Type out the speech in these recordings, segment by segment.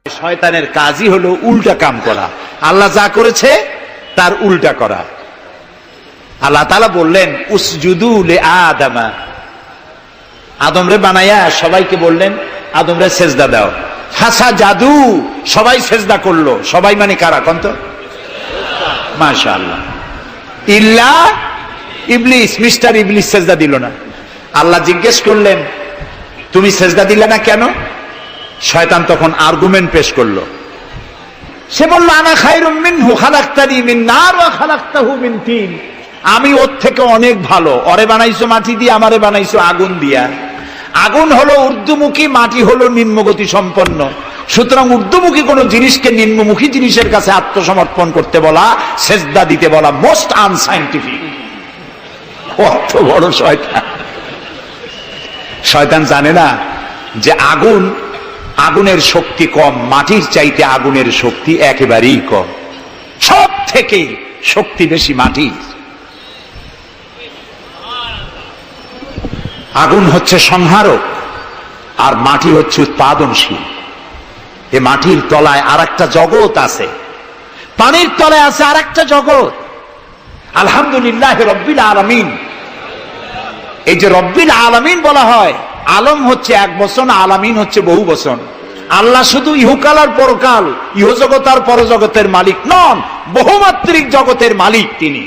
শয়তানের কাজই হলো উল্টা কাম করা, আল্লাহ যা করেছে তার উল্টা করা। আল্লাহ তাআলা বললেন উসজুদু লি আদামা, আদমরে বানায়া সবাইকে বললেন আদমরে সেজদা দাও। ফাসাজাদু, সবাই সেজদা করলো। সবাই মানে কারা কোন তো? মাশাআল্লাহ। ইল্লা ইবলিস, মিস্টার ইবলিস সেজদা দিল না। আল্লাহ জিজ্ঞেস করলেন তুমি সেজদা দিলে না কেন? শয়তান তখন আর্গুমেন্ট পেশ করলো। সে বলল আনা খায়রুম মিনহু খালাকতানি মিন নার ওয়া খালাকতাহু মিন তিন, আমি ওর থেকে অনেক ভালো। ওরে বানাইছো মাটি দিয়ে, আমারে বানাইছো আগুন দিয়া। আগুন হলো ঊর্ধ্বমুখী, মাটি হলো নিম্নগতি সম্পন্ন। সুতরাং ঊর্ধ্বমুখী কোন জিনিসকে নিম্নমুখী জিনিসের কাছে আত্মসমর্পণ করতে বলা, সেজদা দিতে বলা মোস্ট আনসাইন্টিফিক। কত বড় শয়তান! শয়তান জানে না যে আগুনের শক্তি কম, মাটির চাইতে আগুনের শক্তি একেবারেই কম। সব থেকে শক্তি বেশি মাটির। আগুন হচ্ছে সংহারক আর মাটি হচ্ছে উৎপাদনশীল। এ মাটির তলায় আর একটা জগৎ আছে, পানির তলায় আছে আর একটা জগৎ। আলহামদুলিল্লাহ রব্বিল আলামিন। এই যে রব্বিল আলামিন বলা হয়, আলম হচ্ছে এক বচন, আলামিন হচ্ছে বহু বচন। আল্লাহ শুধু ইহকাল আর পরকাল, ইহজগৎ আর পরজগতের মালিক নন, বহুমাত্রিক জগতের মালিক তিনি।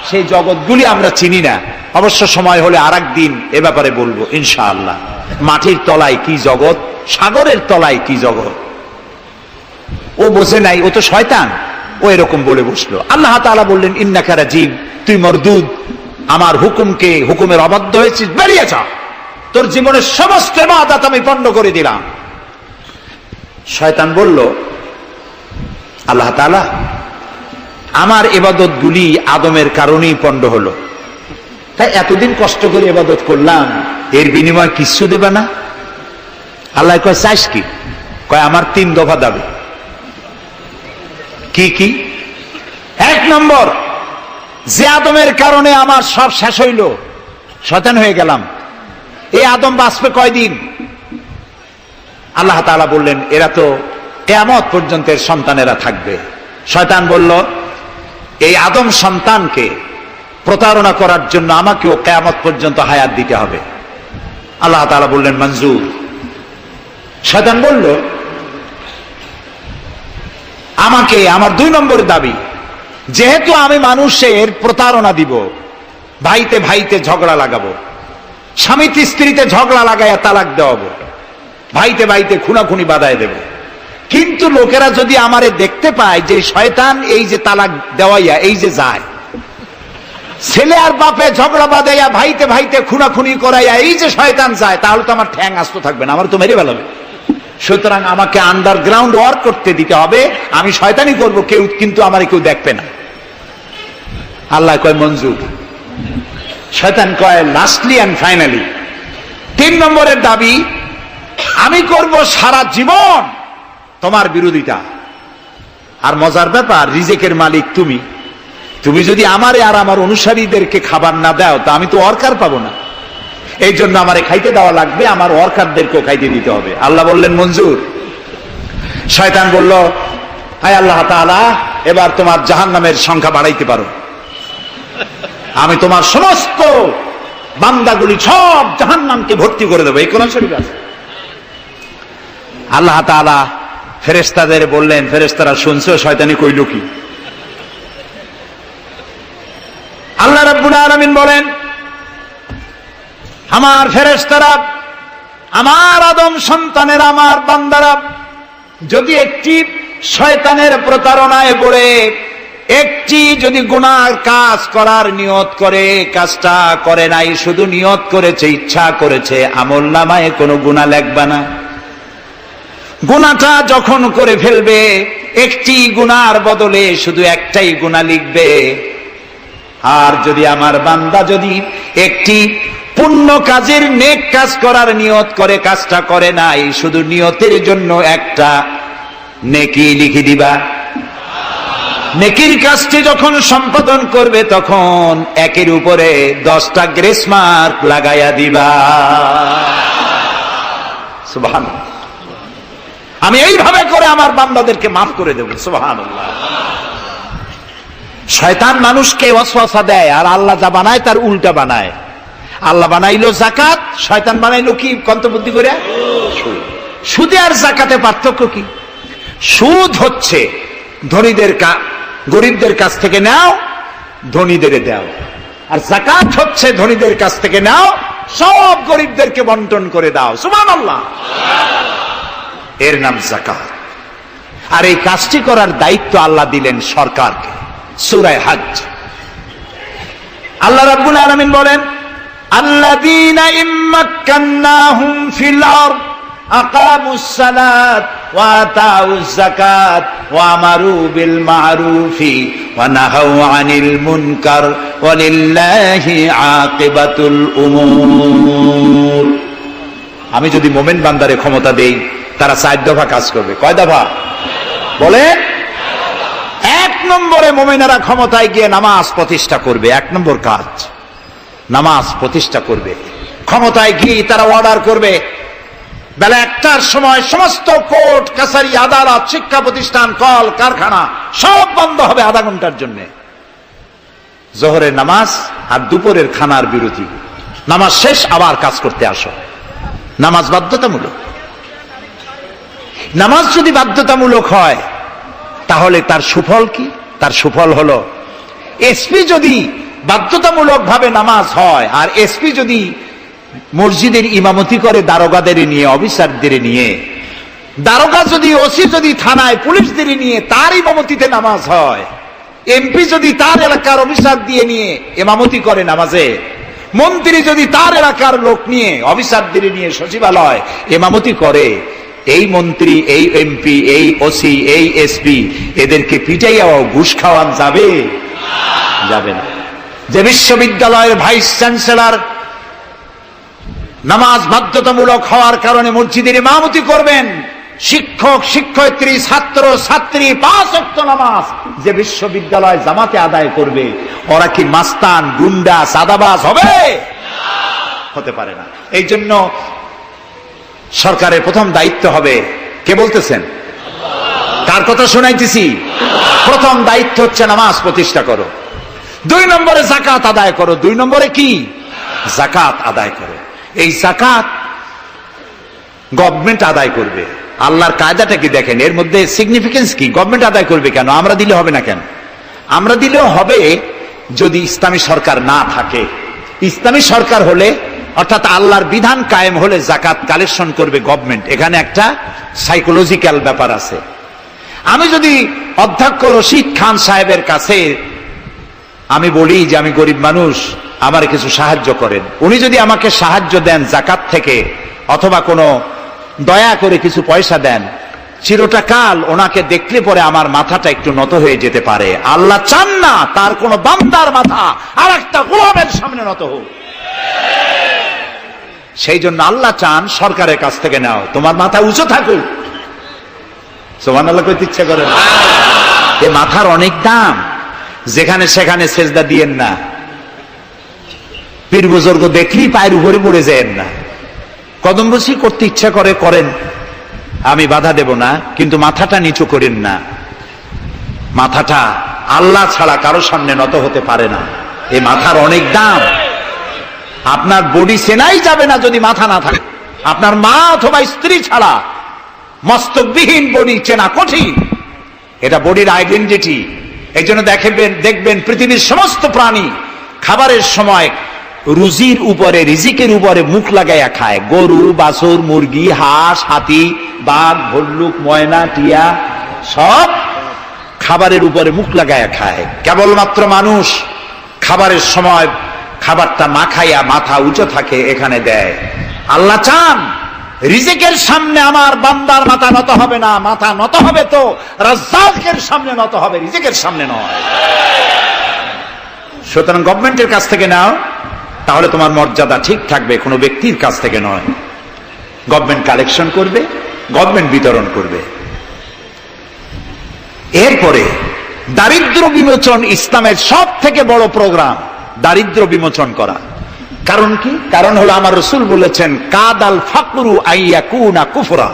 সেই জগৎগুলি আমরা চিনি না। অবশ্য সময় হলে আর একদিন এ ব্যাপারে বলবো ইনশাআল্লাহ। মাটির তলায় কি জগৎ, সাগরের তলায় কি জগৎ, ও বোঝে নাই। ও তো শয়তান, ও এরকম বলে বসলো। আল্লাহ তাআলা বললেন ইন্নাকা রাজিম, তুই মরদুদ, আমার হুকুমের অবাধ্য হয়েছিস, বেরিয়ে যা। তোর জীবনের সমস্ত ইবাদত আমি পণ্ড করে দিলাম। শয়তান বলল আল্লাহ তাআলা, আমার ইবাদত গুলি আদমের কারণেই পণ্ড হলো, তাই এতদিন কষ্ট করে ইবাদত করলাম, এর বিনিময় কিছু দেবে না? আল্লাহ কয় চাইস কি? কয় আমার 3 দফা দাবি। কি কি? 1 নম্বর, যে আদমের কারণে আমার সব শেষ হইল, শয়তান হয়ে গেলাম, এই আদম বাঁচবে কয়দিন? আল্লাহ তাআলা বললেন এরা তো কিয়ামত পর্যন্ত এর সন্তানেরা থাকবে। শয়তান বলল এই আদম সন্তানকে প্রতারণা করার জন্য আমাকেও কিয়ামত পর্যন্ত হায়াত দিতে হবে। আল্লাহ তাআলা বললেন মঞ্জুর। শয়তান বলল আমাকে আমার 2 নম্বর দাবি, যেহেতু আমি মানুষের প্রতারণা দিব, ভাইতে ভাইতে ঝগড়া লাগাবো, স্বামীতে স্ত্রীতে ঝগড়া লাগাইয়া তালাক দেওয়াবো, ভাইতে ভাইতে খুনাখুনি বাধায় দেব, কিন্তু লোকেরা যদি আমারে দেখতে পায় যে শয়তান এই যে তালাক দেওয়াইয়া এই যে যায়, ছেলে আর বাপে ঝগড়া বাঁধাইয়া ভাইতে ভাইতে খুনাখুনি করাইয়া এই যে শয়তান যায়, তাহলে তো আমার ঠ্যাং আস্ত থাকবে না, আমার তো মেরে ফেলাবে। সুতরাং আমাকে আন্ডারগ্রাউন্ড ওয়ার্ক করতে দিতে হবে, আমি শয়তানি করবো কেউ, কিন্তু আমার কেউ দেখবে না। আল্লাহ কয় মঞ্জুর। শয়তান কয় লাস্টলি এন্ড ফাইনালি 3 নম্বরের দাবি, আমি করব সারা জীবন তোমার বিরোধিতা। আর মজার ব্যাপার, রিজেকের মালিক তুমি, তুমি যদি আমারে আর আমার অনুসারীদেরকে খাবার না দাও তা আমি তো ওয়ার্কার পাবো না, এই জন্য আমারে খাইতে দেওয়া লাগবে, আমার ওয়ার্কারদেরকেও খাইতে দিতে হবে। আল্লাহ বললেন মঞ্জুর। শয়তান বলল হায় আল্লাহ তাআলা, এবার তোমার জাহান্নামের সংখ্যা বাড়াইতে পারো, আমি তোমার সমস্ত বান্দাগুলি সব জাহান্নামকে ভর্তি করে দেবো। এই কোরআন শরীফ আছে। আল্লাহ তাআলা ফেরেশতাদের বললেন, ফেরেশতারা শুনছো শয়তানি কইল কি? আল্লাহ রাব্বুল আলামিন বলেন আমার ফেরেশতারা, আমার আদম সন্তানেরা, আমার বান্দারা যদি একটি শয়তানের প্রতারণায় পড়ে একটি যদি গুনার কাজ করার নিয়ত করে, কাজটা করে নাই, শুধু নিয়ত করেছে, ইচ্ছা করেছে, আমলনামায় কোনো গুনাহ লিখবা না। গুনাহটা যখন করে ফেলবে, একটি গুনার বদলে শুধু একটাই গুনাহ লিখবে। আর যদি আমার বান্দা যদি একটি পুণ্য কাজের নেক কাজ করার নিয়ত করে, কাজটা করে নাই, শুধু নিয়তের জন্য একটা নেকি লিখে দিবা। নেকির কাজটি যখন সম্পাদন করবে তখন 1-এর উপরে 10টা গ্রেস মার্ক লাগাইয়া দিবা। সুবহানাল্লাহ। আমি এইভাবে করে আমার বান্দাদেরকে মাফ করে দেব। সুবহানাল্লাহ। শয়তান মানুষকে ওয়াসওয়াসা দেয়, আর আল্লাহ যা বানায় তার উল্টা বানায়। আল্লাহ বানাইলো জাকাত, শয়তান বানাইলো কি কন্তবুদ্ধি করে? সুদে আর জাকাতে পার্থক্য কি? সুদ হচ্ছে ধনীদের গরিবদের কাছ থেকে নাও, ধনীদের দাও, আর জাকাত হচ্ছে ধনীদের কাছ থেকে নাও, সব গরিবদেরকে বন্টন করে দাও। সুবহানাল্লাহ। এর নাম জাকাত। আর এই কাজটি করার দায়িত্ব আল্লাহ দিলেন সরকারকে। সূরা হজ আল্লাহ রাব্বুল আলামিন বলেন, আল্লাযীনা ইম্মাক্কান্নাহুম ফিল আরদ আকামুস সালাত ওয়া আতাউজ যাকাত ওয়া আমারু বিল মা'রুফি ওয়া নাহাউ আনিল মুনকার ওয়া লিল্লাহি আকিবাতুল উমুর। আমি যদি মুমিন বান্দারে ক্ষমতা দেই, তারা 4 দফা কাজ করবে। কয় দফা বলে? 1 নম্বরে মুমিনেরা ক্ষমতায় গিয়ে নামাজ প্রতিষ্ঠা করবে। 1 নম্বর কাজ নামাজ প্রতিষ্ঠা করবে। ক্ষমতায় গিয়ে তারা অর্ডার করবে, বেলা 1টার সময় সমস্ত কোর্ট কাছারি আদালত শিক্ষা প্রতিষ্ঠান কল কারখানা সব বন্ধ হবে আধা ঘন্টার জন্য। জোহরের নামাজ আর দুপুরের খানার বিরতি। নামাজ শেষ, আবার কাজ করতে আসো। নামাজ বাধ্যতামূলক। নামাজ যদি বাধ্যতামূলক হয় তাহলে তার সুফল কি? তার সুফল হলো, এসপি যদি বাধ্যতামূলক ভাবে নামাজ হয়, আর এসপি যদি মসজিদের ইমামতি করে দারোগাদের নিয়ে, অফিসারদের নিয়ে, দারোগা যদি, ওসি যদি থানায় পুলিশদের নিয়ে তার ইমামতিতে নামাজ হয়, এমপি যদি তার এলাকার অফিসার দিয়ে নিয়ে ইমামতি করে নামাজে, মন্ত্রী যদি তার এলাকার লোক নিয়ে অফিসারদের নিয়ে সচিবালয় ইমামতি করে, এই মন্ত্রী, এই এমপি, এই ওসি, এই এসপি এদেরকে পিটাইয়াও ঘুষ খাওয়ান যাবে? যাবে না। যে বিশ্ববিদ্যালয়ের ভাইস চ্যান্সেলর নামাজ বাধ্যতামূলক হওয়ার কারণে মসজিদের ইমামতি করবেন, শিক্ষক, শিক্ষয়িত্রী, ছাত্র, ছাত্রী 5 ওয়াক্ত নামাজ যে বিশ্ববিদ্যালয় জামাতে আদায় করবে, ওরা কি মাস্তান, গুন্ডা, সাদাবাজ হবে? হতে পারে না। এই জন্য সরকারের প্রথম দায়িত্ব হবে, কে বলতেছেন? কার কথা শোনাইতেছি? প্রথম দায়িত্ব হচ্ছে নামাজ প্রতিষ্ঠা করো। 2 নম্বরে যাকাত আদায় করো। 2 নম্বরে কি? যাকাত আদায় করো। এই যাকাত গভর্নমেন্ট আদায় করবে। আল্লাহর কায়দাটা কি দেখেন, এর মধ্যে সিগনিফিকেন্স কি? গভর্নমেন্ট আদায় করবে কেন? আমরা দিলে হবে না কেন? আমরা দিলেও হবে যদি ইসলামী সরকার না থাকে। ইসলামী সরকার হলে, অর্থাৎ আল্লাহর বিধান কায়েম হলে যাকাত কালেকশন করবে গভর্নমেন্ট। এখানে একটা সাইকোলজিক্যাল ব্যাপার আছে। আমি যদি অধ্যক্ষ রশিদ খান সাহেবের কাছে আমি বলি যে আমি গরিব মানুষ, আমার কিছু সাহায্য করেন, উনি যদি আমাকে সাহায্য দেন যাকাত থেকে, অথবা কোনো দয়া করে কিছু পয়সা দেন, চিরটা কাল ওনাকে দেখলে পরে আমার মাথাটা একটু নত হয়ে যেতে পারে। আল্লাহ চান না তার কোন বান্দার মাথা আর একটা গোলামের সামনে নত হোক। সেই জন্য আল্লাহ চান সরকারের কাছ থেকে নাও, তোমার মাথা উঁচু থাকুক। সুবহানাল্লাহ কইতে ইচ্ছা করে না? এ মাথার অনেক দাম। যেখানে সেখানে সেজদা দিয়েন না। পীর বুজুর্গ দেখলেই পায়ের উপরে পড়ে যায়েন না। কদম বসি করতে ইচ্ছা করে করেন, আমি বাধা দেব না, কিন্তু মাথাটা নিচু করেন না। মাথাটা আল্লাহ ছাড়া কারো সামনে নত হতে পারে না। এই মাথার অনেক দাম। আপনার বডি চেনাই যাবে না যদি মাথা না থাকে। আপনার মা অথবা স্ত্রী ছাড়া মস্তকবিহীন বডি চেনা কঠিন। এটা বডির আইডেন্টিটি। এই জন্য দেখবেন পৃথিবীর সমস্ত প্রাণী খাবারের সময় রুজির উপরে, রিজিকের উপরে মুখ লাগাইয়া খায়। গরু, বাছুর, মুরগি, হাঁস, হাতি, বাঘ, ভল্লুক, ময়না, টিয়া সব খাবারের উপরে মুখ লাগাইয়া খায়। কেবলমাত্র মানুষ খাবারের সময় খাবারটা মাখাইয়া মাথা উঁচু থাকে এখানে দেয়। আল্লাহ চান রিজিকের সামনে আমার বান্দার মাথা নত হবে না। মাথা নত হবে তো রাজ্জাকের সামনে নত হবে, রিজিকের সামনে নয়। সুতরাং গভর্নমেন্টের কাছ থেকে নাও, তাহলে তোমার মর্যাদা ঠিক থাকবে, কোনো ব্যক্তির কাছ থেকে নয়। গভর্নমেন্ট কালেকশন করবে, গভর্নমেন্ট বিতরণ করবে। এরপরে দারিদ্র বিমোচন ইসলামের সব থেকে বড় প্রোগ্রাম, দারিদ্র বিমোচন করা। কারণ কি? কারণ হলো আমার রাসূল বলেছেন, কাদাল ফাকরু আইয়াকুনা কুফরা।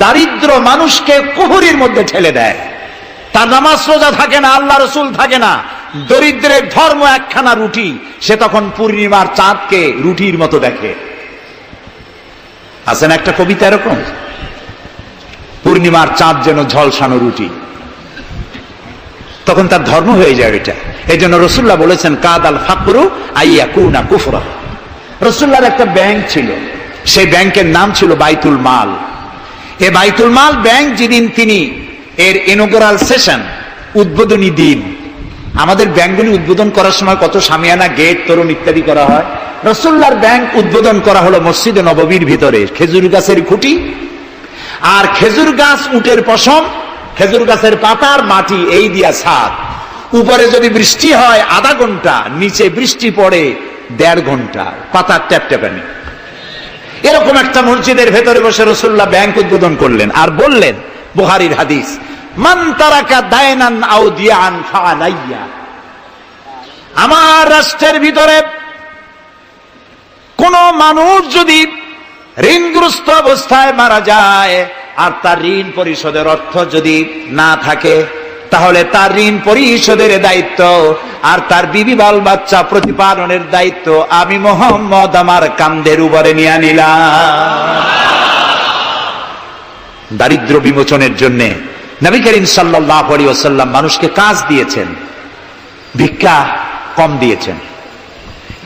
দারিদ্র মানুষকে কুহুরির মধ্যে ঠেলে দেয়। তার নামাজ রোজা থাকে না, আল্লাহ রসুল থাকে না, দরিদ্রের ধর্ম একখানা রুটি, সে তখন পূর্ণিমার চাঁদকে রুটির মতো দেখে। আছেন একটা কবিতা এরকম, পূর্ণিমার চাঁদ যেন ঝলসানো রুটি, তখন তার ধর্ম হয়ে যায় এটা। এই জন্য রসুল্লাহ বলেছেন কাদাল ফাকরু আইয়াকুনা কুফরা। রসুল্লাহর একটা ব্যাংক ছিল, সেই ব্যাংকের নাম ছিল বাইতুল মাল। এই বাইতুল মাল ব্যাংক যেদিন তিনি এর ইনোগ্রাল সেশন, উদ্বোধনী দিন, আমাদের ব্যাংকগুলি উদ্বোধন করার সময় কত সামিয়ানা, গেট, তোরণ ইত্যাদি করা হয়। রসুল্লাহর ব্যাংক উদ্বোধন করা হলো মসজিদে নববীর ভিতরে, খেজুর গাছের খুঁটি আর খেজুর গাছ, উটের পশম, খেজুর গাছের পাতার মাটি, এই দিয়া ছাদ। উপরে যদি বৃষ্টি হয় আধা ঘন্টা, নিচে বৃষ্টি পড়ে 1.5 ঘন্টা, পাতার ট্যাপট্যাপানি। এরকম একটা মসজিদের ভেতরে বসে রসুল্লাহ ব্যাংক উদ্বোধন করলেন আর বললেন, বুখারীর হাদিস, মান তারাকা দায়নান আও দিয়ান ফাআলাইয়া। আমার রাষ্ট্রের ভিতরে কোন মানুষ যদি ঋণগ্রস্ত অবস্থায় মারা যায় আর তার ঋণ পরিশোধের অর্থ যদি না থাকে, তাহলে তার ঋণ পরিশোধের দায়িত্ব আর তার বিবি বাল বাচ্চা প্রতিপালনের দায়িত্ব আমি মুহাম্মদ আমার কাঁধের উপরে নিয়ে নিলাম। দারিদ্র বিমোচনের জন্য নবী করিম সাল্লাল্লাহু আলাইহি ওয়াসাল্লাম মানুষকে কাজ দিয়েছেন, ভিক্ষা কম দিয়েছেন।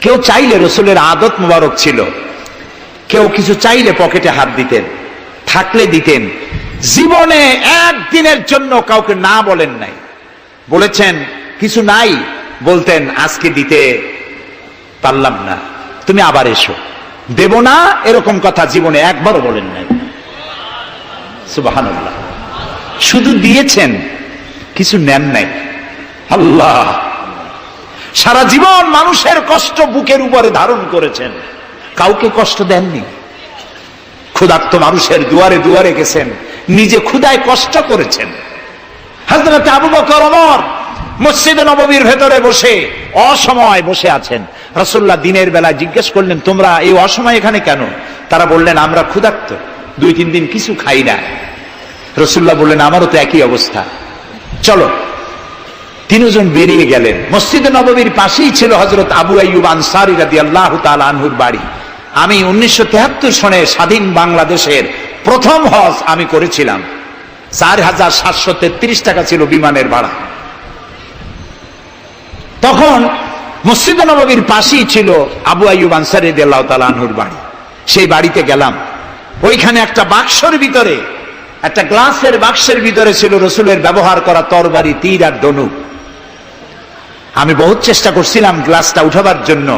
কেউ চাইলে, রসুলের আদত মুবারক ছিল, কেউ কিছু চাইলে পকেটে হাত দিতেন, থাকলে দিতেন। জীবনে একদিনের জন্য কাউকে না বলেন নাই। বলেছেন কিছু নাই, বলতেন আজকে দিতে পারলাম না, তুমি আবার এসো, দেব না, এরকম কথা জীবনে একবারও বলেন নাই। সুবহানাল্লাহ। শুধু দিয়েছেন, কিছু নেন নাই। আল্লাহ, সারা জীবন মানুষের কষ্ট বুকের উপরে ধারণ করেছেন, কাউকে কষ্ট দেননি। ক্ষুধার্ত মানুষের দুয়ারে দুয়ারে গেছেন, নিজে ক্ষুধায় কষ্ট করেছেন। হযরত আবু বকর, ওমর মসজিদে নববীর ভেতরে বসে অসময় বসে আছেন। রাসূলুল্লাহ দিনের বেলা জিজ্ঞেস করলেন, তোমরা এই অসময় এখানে কেন? তারা বললেন, আমরা ক্ষুধার্ত, 2-3 দিন কিছু খাই না। রাসূলুল্লাহ বললেন, আমারও তো একই অবস্থা, চলো। 3 জন বেরিয়ে গেলেন। মসজিদে নববীর পাশেই ছিল হযরত আবু আইয়ুব আনসারী রাদিয়াল্লাহু তাআলা আনহুর বাড়ি। আমি 1973 সনে স্বাধীন বাংলাদেশের প্রথম হজ আমি করেছিলাম। 4733 টাকা ছিল বিমানের ভাড়া। তখন মসজিদে নববীর পাশেই ছিল আবু আইয়ুব আনসারী রাদিয়াল্লাহু তাআলা আনহুর বাড়ি। সেই বাড়িতে গেলাম, ওইখানে একটা বাক্সের ভিতরে, একটা গ্লাসের বাক্সের ভিতরে ছিল রসুলের ব্যবহার করা তরবারি, তীর আর ধনুক। আমি বহুত চেষ্টা করছিলাম গ্লাসটা উঠাবার জন্য,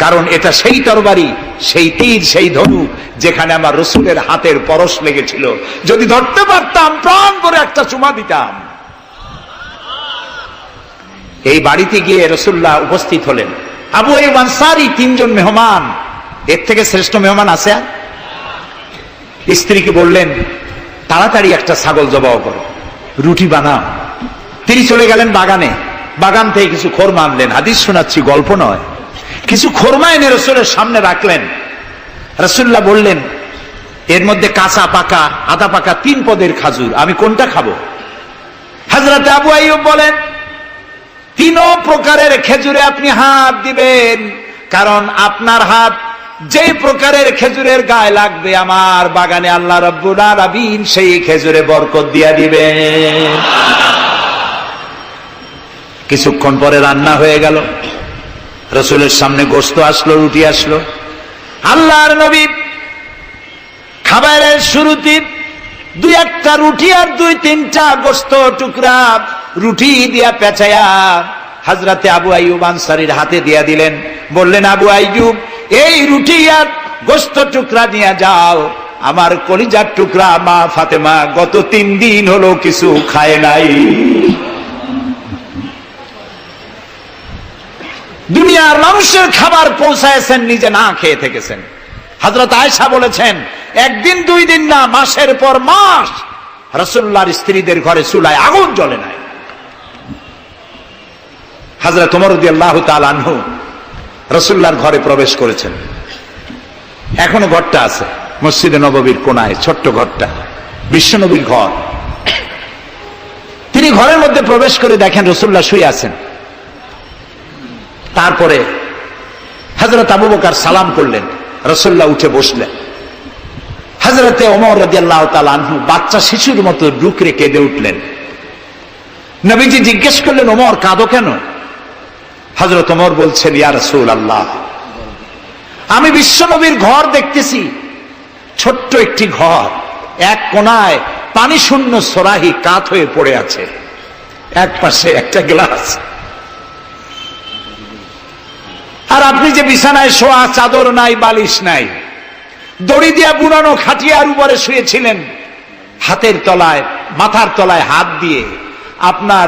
কারণ এটা সেই তরবারি, সেই তীর, সেই ধনুক যেখানে আমার রসুলের হাতের পরশ লেগেছিল। যদি ধরতে পারতাম প্রাণ করে একটা চুমা দিতাম। এই বাড়িতে গিয়ে রাসূলুল্লাহ উপস্থিত হলেন। আবু আইয়ুব আনসারী 3 জন মেহমান, এর থেকে শ্রেষ্ঠ মেহমান আছে? স্ত্রীকে বললেন, তাড়াতাড়ি একটা ছাগল জবাই করো, রুটি বানাও। তিনি চলে গেলেন বাগানে, বাগান থেকে কিছু খোরমা আনলেন। হাদিস শোনাচ্ছি, গল্প নয়। কিছু খোরমা এনে রসুলের সামনে রাখলেন। রাসূলুল্লাহ বললেন, এর মধ্যে কাঁচা পাকা, আধা পাকা 3 পদের খাজুর, আমি কোনটা খাবো? হযরত আবু আইয়ুব বলেন, 3 প্রকারের খেজুরে আপনি হাত দিবেন, কারণ আপনার হাত যে প্রকারের খেজুরের গায়ে লাগবে আমার বাগানে আল্লাহ রাব্বুল আলামিন সেই খেজুরে বরকত দিয়া দিবেন। কিছুক্ষণ পরে রান্না হয়ে গেল, রসুলের সামনে গোশত আসলো, রুটি আসলো। আল্লাহর নবী খাবারের শুরুতে 2-1টা রুটি আর 2-3টা গোশত টুকরা রুটি দিয়া পেঁচায়া হযরতে আবু আইয়ুব আনসারীর হাতে দিয়া দিলেন। বললেন, আবু আইয়ুব, এই রুটি আর গোশত টুকরা নিয়ে যাও, আমার কলিজার টুকরা মা ফাতেমা গত 3 দিন হলো কিছু খায় নাই। দুনিয়ার মানুষের খাবার পৌঁছায়ছেন, নিজে না খেয়ে থেকেছেন। হযরত আয়েশা বলেছেন, 1 দিন 2 দিন না, মাসের পর মাস রাসূলুল্লাহর স্ত্রীদের ঘরে চুলায় আগুন জ্বলে নাই। হযরত ওমর রাদিয়াল্লাহু তাআলা আনহু রাসূলুল্লাহর ঘরে প্রবেশ করেছেন। এখনো ঘরটা আছে মসজিদে নববীর কোনায়, ছোট্ট ঘরটা। বিশ্বনবীর ঘর। তিনি ঘরের মধ্যে প্রবেশ করে দেখেন রাসূলুল্লাহ শুয়ে আছেন। তারপরে হযরত আবু বকর সালাম করলেন, রাসূলুল্লাহ উঠে বসলেন। হযরতে ওমর রাদিয়াল্লাহু তাআলা আনহু বাচ্চা শিশুর মতো ডুকরে কেঁদে উঠলেন। নবীজি জিজ্ঞেস করলেন, ওমর কাঁদো কেন? হযরত ওমর বলছেন, ইয়া রাসূলুল্লাহ, আমি বিশ্বনবীর ঘর দেখতেছি, ছোট্ট একটি ঘর, এক কোনায় পানি শূন্য সরাহি কাত হয়ে পড়ে আছে, এক পাশে একটা গ্লাস, আর আপনি যে বিছানায় শোয়া, চাদর নাই, বালিশ নাই, দড়ি দিয়া বুনানো খাটিয়ার উপরে শুয়েছিলেন, হাতের তলায়, মাথার তলায় হাত দিয়ে আপনার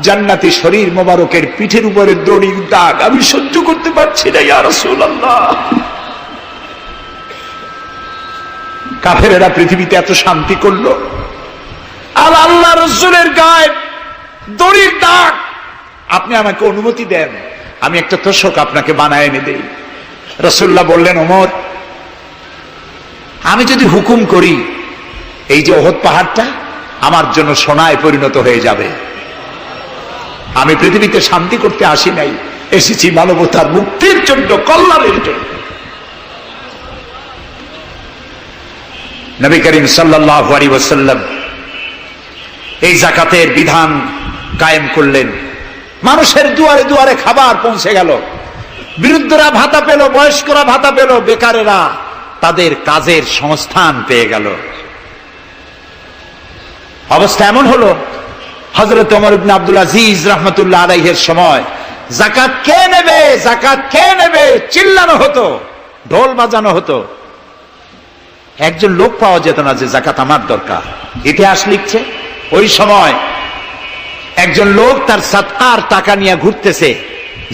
জান্নাতি শরীর মোবারকের পিঠের উপরে দড়ির দাগ আমি সহ্য করতে পারছি না ইয়া রাসূলুল্লাহ। কাফেরেরা পৃথিবীতে এত শান্তি করলো, আর আল্লাহ রাসূলের গায়ে দড়ির দাগ, আপনি আমাকে অনুমতি দেন, আমি একটা তোশক আপনাকে বানায় এনে দেই। রাসূলুল্লাহ বললেন, ওমর, আমি যদি হুকুম করি, এই যে ওহদ পাহাড়টা আমার জন্য সোনায় পরিণত হয়ে যাবে। আমি পৃথিবীতে শান্তি করতে আসি নাই, এসেছি মানবতার মুক্তির জন্য, কল্যাণের জন্য। নবী করিম সাল্লাল্লাহু আলাইহি ওয়াসাল্লাম এই যাকাতের বিধান কায়েম করলেন। মানুষের দুয়ারে দুয়ারে খাবার পৌঁছে গেল, বৃদ্ধরা ভাতা পেল, বয়স্করা ভাতা পেল, বেকারেরা তাদের কাজের সংস্থান পেয়ে গেল। অবস্থা এমন হলো, হযরত ওমর ইবনে আব্দুল আজিজ রাহমাতুল্লাহ আলাইহির সময় যাকাত কে নেবে, যাকাত কে নেবে চিল্লানো হতো, ঢোল বাজানো হতো। একজন লোক পাওয়া যেত না যে যাকাত আমার দরকার। ইতিহাস লিখছে, ওই সময় একজন লোক তার সাদকার টাকা নিয়ে ঘুরতেছে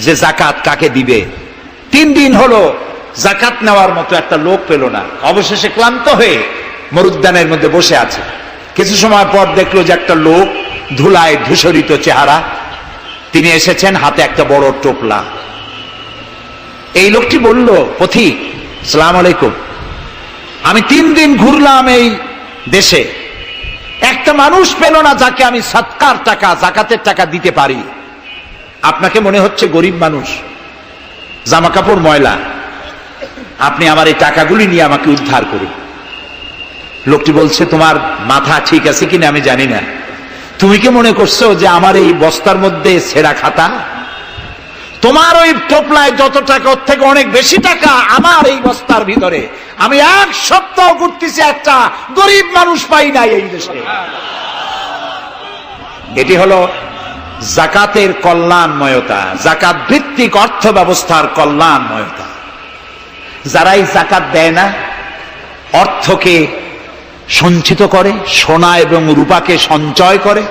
যে যাকাত কাকে দিবে। 3 দিন হলো যাকাত নেওয়ার মতো একটা লোক পেল না। অবশেষে ক্লান্ত হয়ে মরুদ্যানের মধ্যে বসে আছে। কিছু সময় পর দেখলো যে একটা লোক, ধুলায় ধূসরিত চেহারা, তিনি এসেছেন, হাতে একটা বড় টোপলা। এই লোকটি বলল, পথিক, আসসালামু আলাইকুম, আমি 3 দিন ঘুরলাম এই দেশে, একটা মানুষ পেল না যাকে আমি সাদকার টাকা, যাকাতের টাকা দিতে পারি। আপনাকে মনে হচ্ছে গরিব মানুষ, জামা কাপড় ময়লা, আপনি আমার এই টাকাগুলি নিয়ে আমাকে উদ্ধার করুন। লোকটি বলছে, তোমার মাথা ঠিক আছে কিনা আমি জানি না, তুমি কি মনে করছো যে আমার এই বস্তার মধ্যে ছেঁড়া খাতা? তোমার ওই টোপলায় যত টাকা, ওর থেকে অনেক বেশি টাকা আমার এই বস্তার ভিতরে। আমি 1 সপ্তাহ ঘুরতেছি, একটা গরিব মানুষ পাই নাই এই দেশে। এটি হলো যাকাতের কল্যাণময়তা, যাকাত ভিত্তিক অর্থ ব্যবস্থার কল্যাণময়তা। যারাই যাকাত দেয় না, অর্থকে সঞ্চিত করে, সোনা এবং রূপাকে সঞ্চয় করে,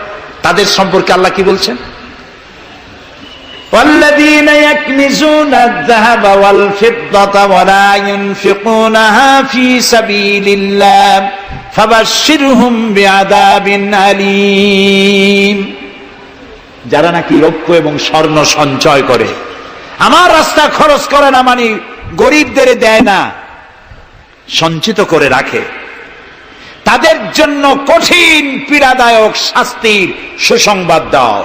তাদের সম্পর্কে আল্লাহ কি বলছেন? والذين يكنزون الذهب والفضة ولا ينفقونها في سبيل الله فبشرهم بعذاب أليم। যারা নাকি রৌপ্য এবং স্বর্ণ সঞ্চয় করে, আমার রাস্তা খরচ করে না, মানে গরিবদের দেয় না, সঞ্চিত করে রাখে, তাদের জন্য কঠিন পীড়াদায়ক শাস্তির সুসংবাদ দাও।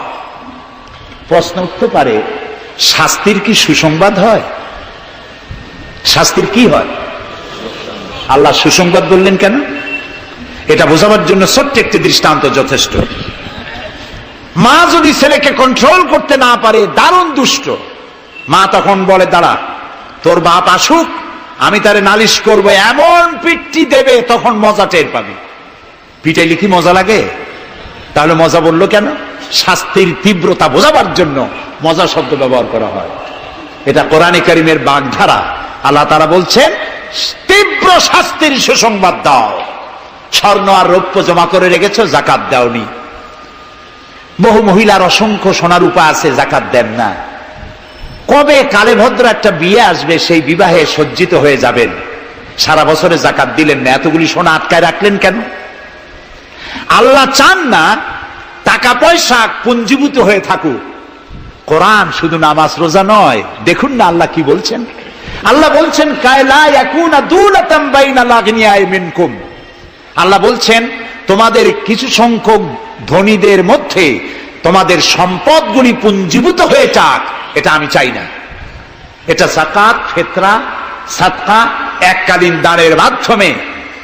প্রশ্ন উঠতে পারে, শাস্তির কি সুসংবাদ হয়? শাস্তির কি হয়? আল্লাহ সুসংবাদ বললেন কেন? এটা বোঝাবার জন্য ছোট্ট একটি দৃষ্টান্ত যথেষ্ট। মা যদি ছেলেকে কন্ট্রোল করতে না পারে, দারুণ দুষ্ট, মা তখন বলে, দাঁড়া, তোর বাপ আসুক, আমি তারে নালিশ করব, এমন পিটটি দেবে, তখন মজা টের পাবি। পিটাইলে কি মজা লাগে? তাহলে মজা বললো কেন? শাস্তির তীব্রতা বোঝাবার জন্য মজা শব্দ ব্যবহার করা হয়। এটা কোরআনে কারীমের বাগধারা। আল্লাহ তাআলা বলছেন, তীব্র শাস্তির সুসংবাদ দাও। স্বর্ণ আর রৌপ্য জমা করে রেখেছো, যাকাত দাওনি। বহু মহিলার অসংখ্য সোনা রূপা আছে, যাকাত দেন না। কবে কালে ভদ্র একটা বিয়ে আসবে, সেই বিবাহে সজ্জিত হয়ে যাবেন, সারা বছরে যাকাত দিলেন না, এতগুলি সোনা আটকায় রাখলেন কেন? আল্লাহ চান না টাকা পয়সা পুঞ্জীভূত হয়ে থাকুক। কোরআন শুধু নামাজ রোজা নয়, দেখুন না আল্লাহ কি বলছেন। আল্লাহ বলছেন, কায়লা ইয়াকুনা দুলাতাম বাইনাল আগনিয়াই মিনকুম। আল্লাহ বলছেন, তোমাদের কিছু সংখ্যক ধনীদের মধ্যে তোমাদের সম্পদগুলি পুঞ্জীভূত হয়ে যাক, এটা আমি চাই না। এটা যাকাত, ফিতরা, সাদকা এককালীন দানের মাধ্যমে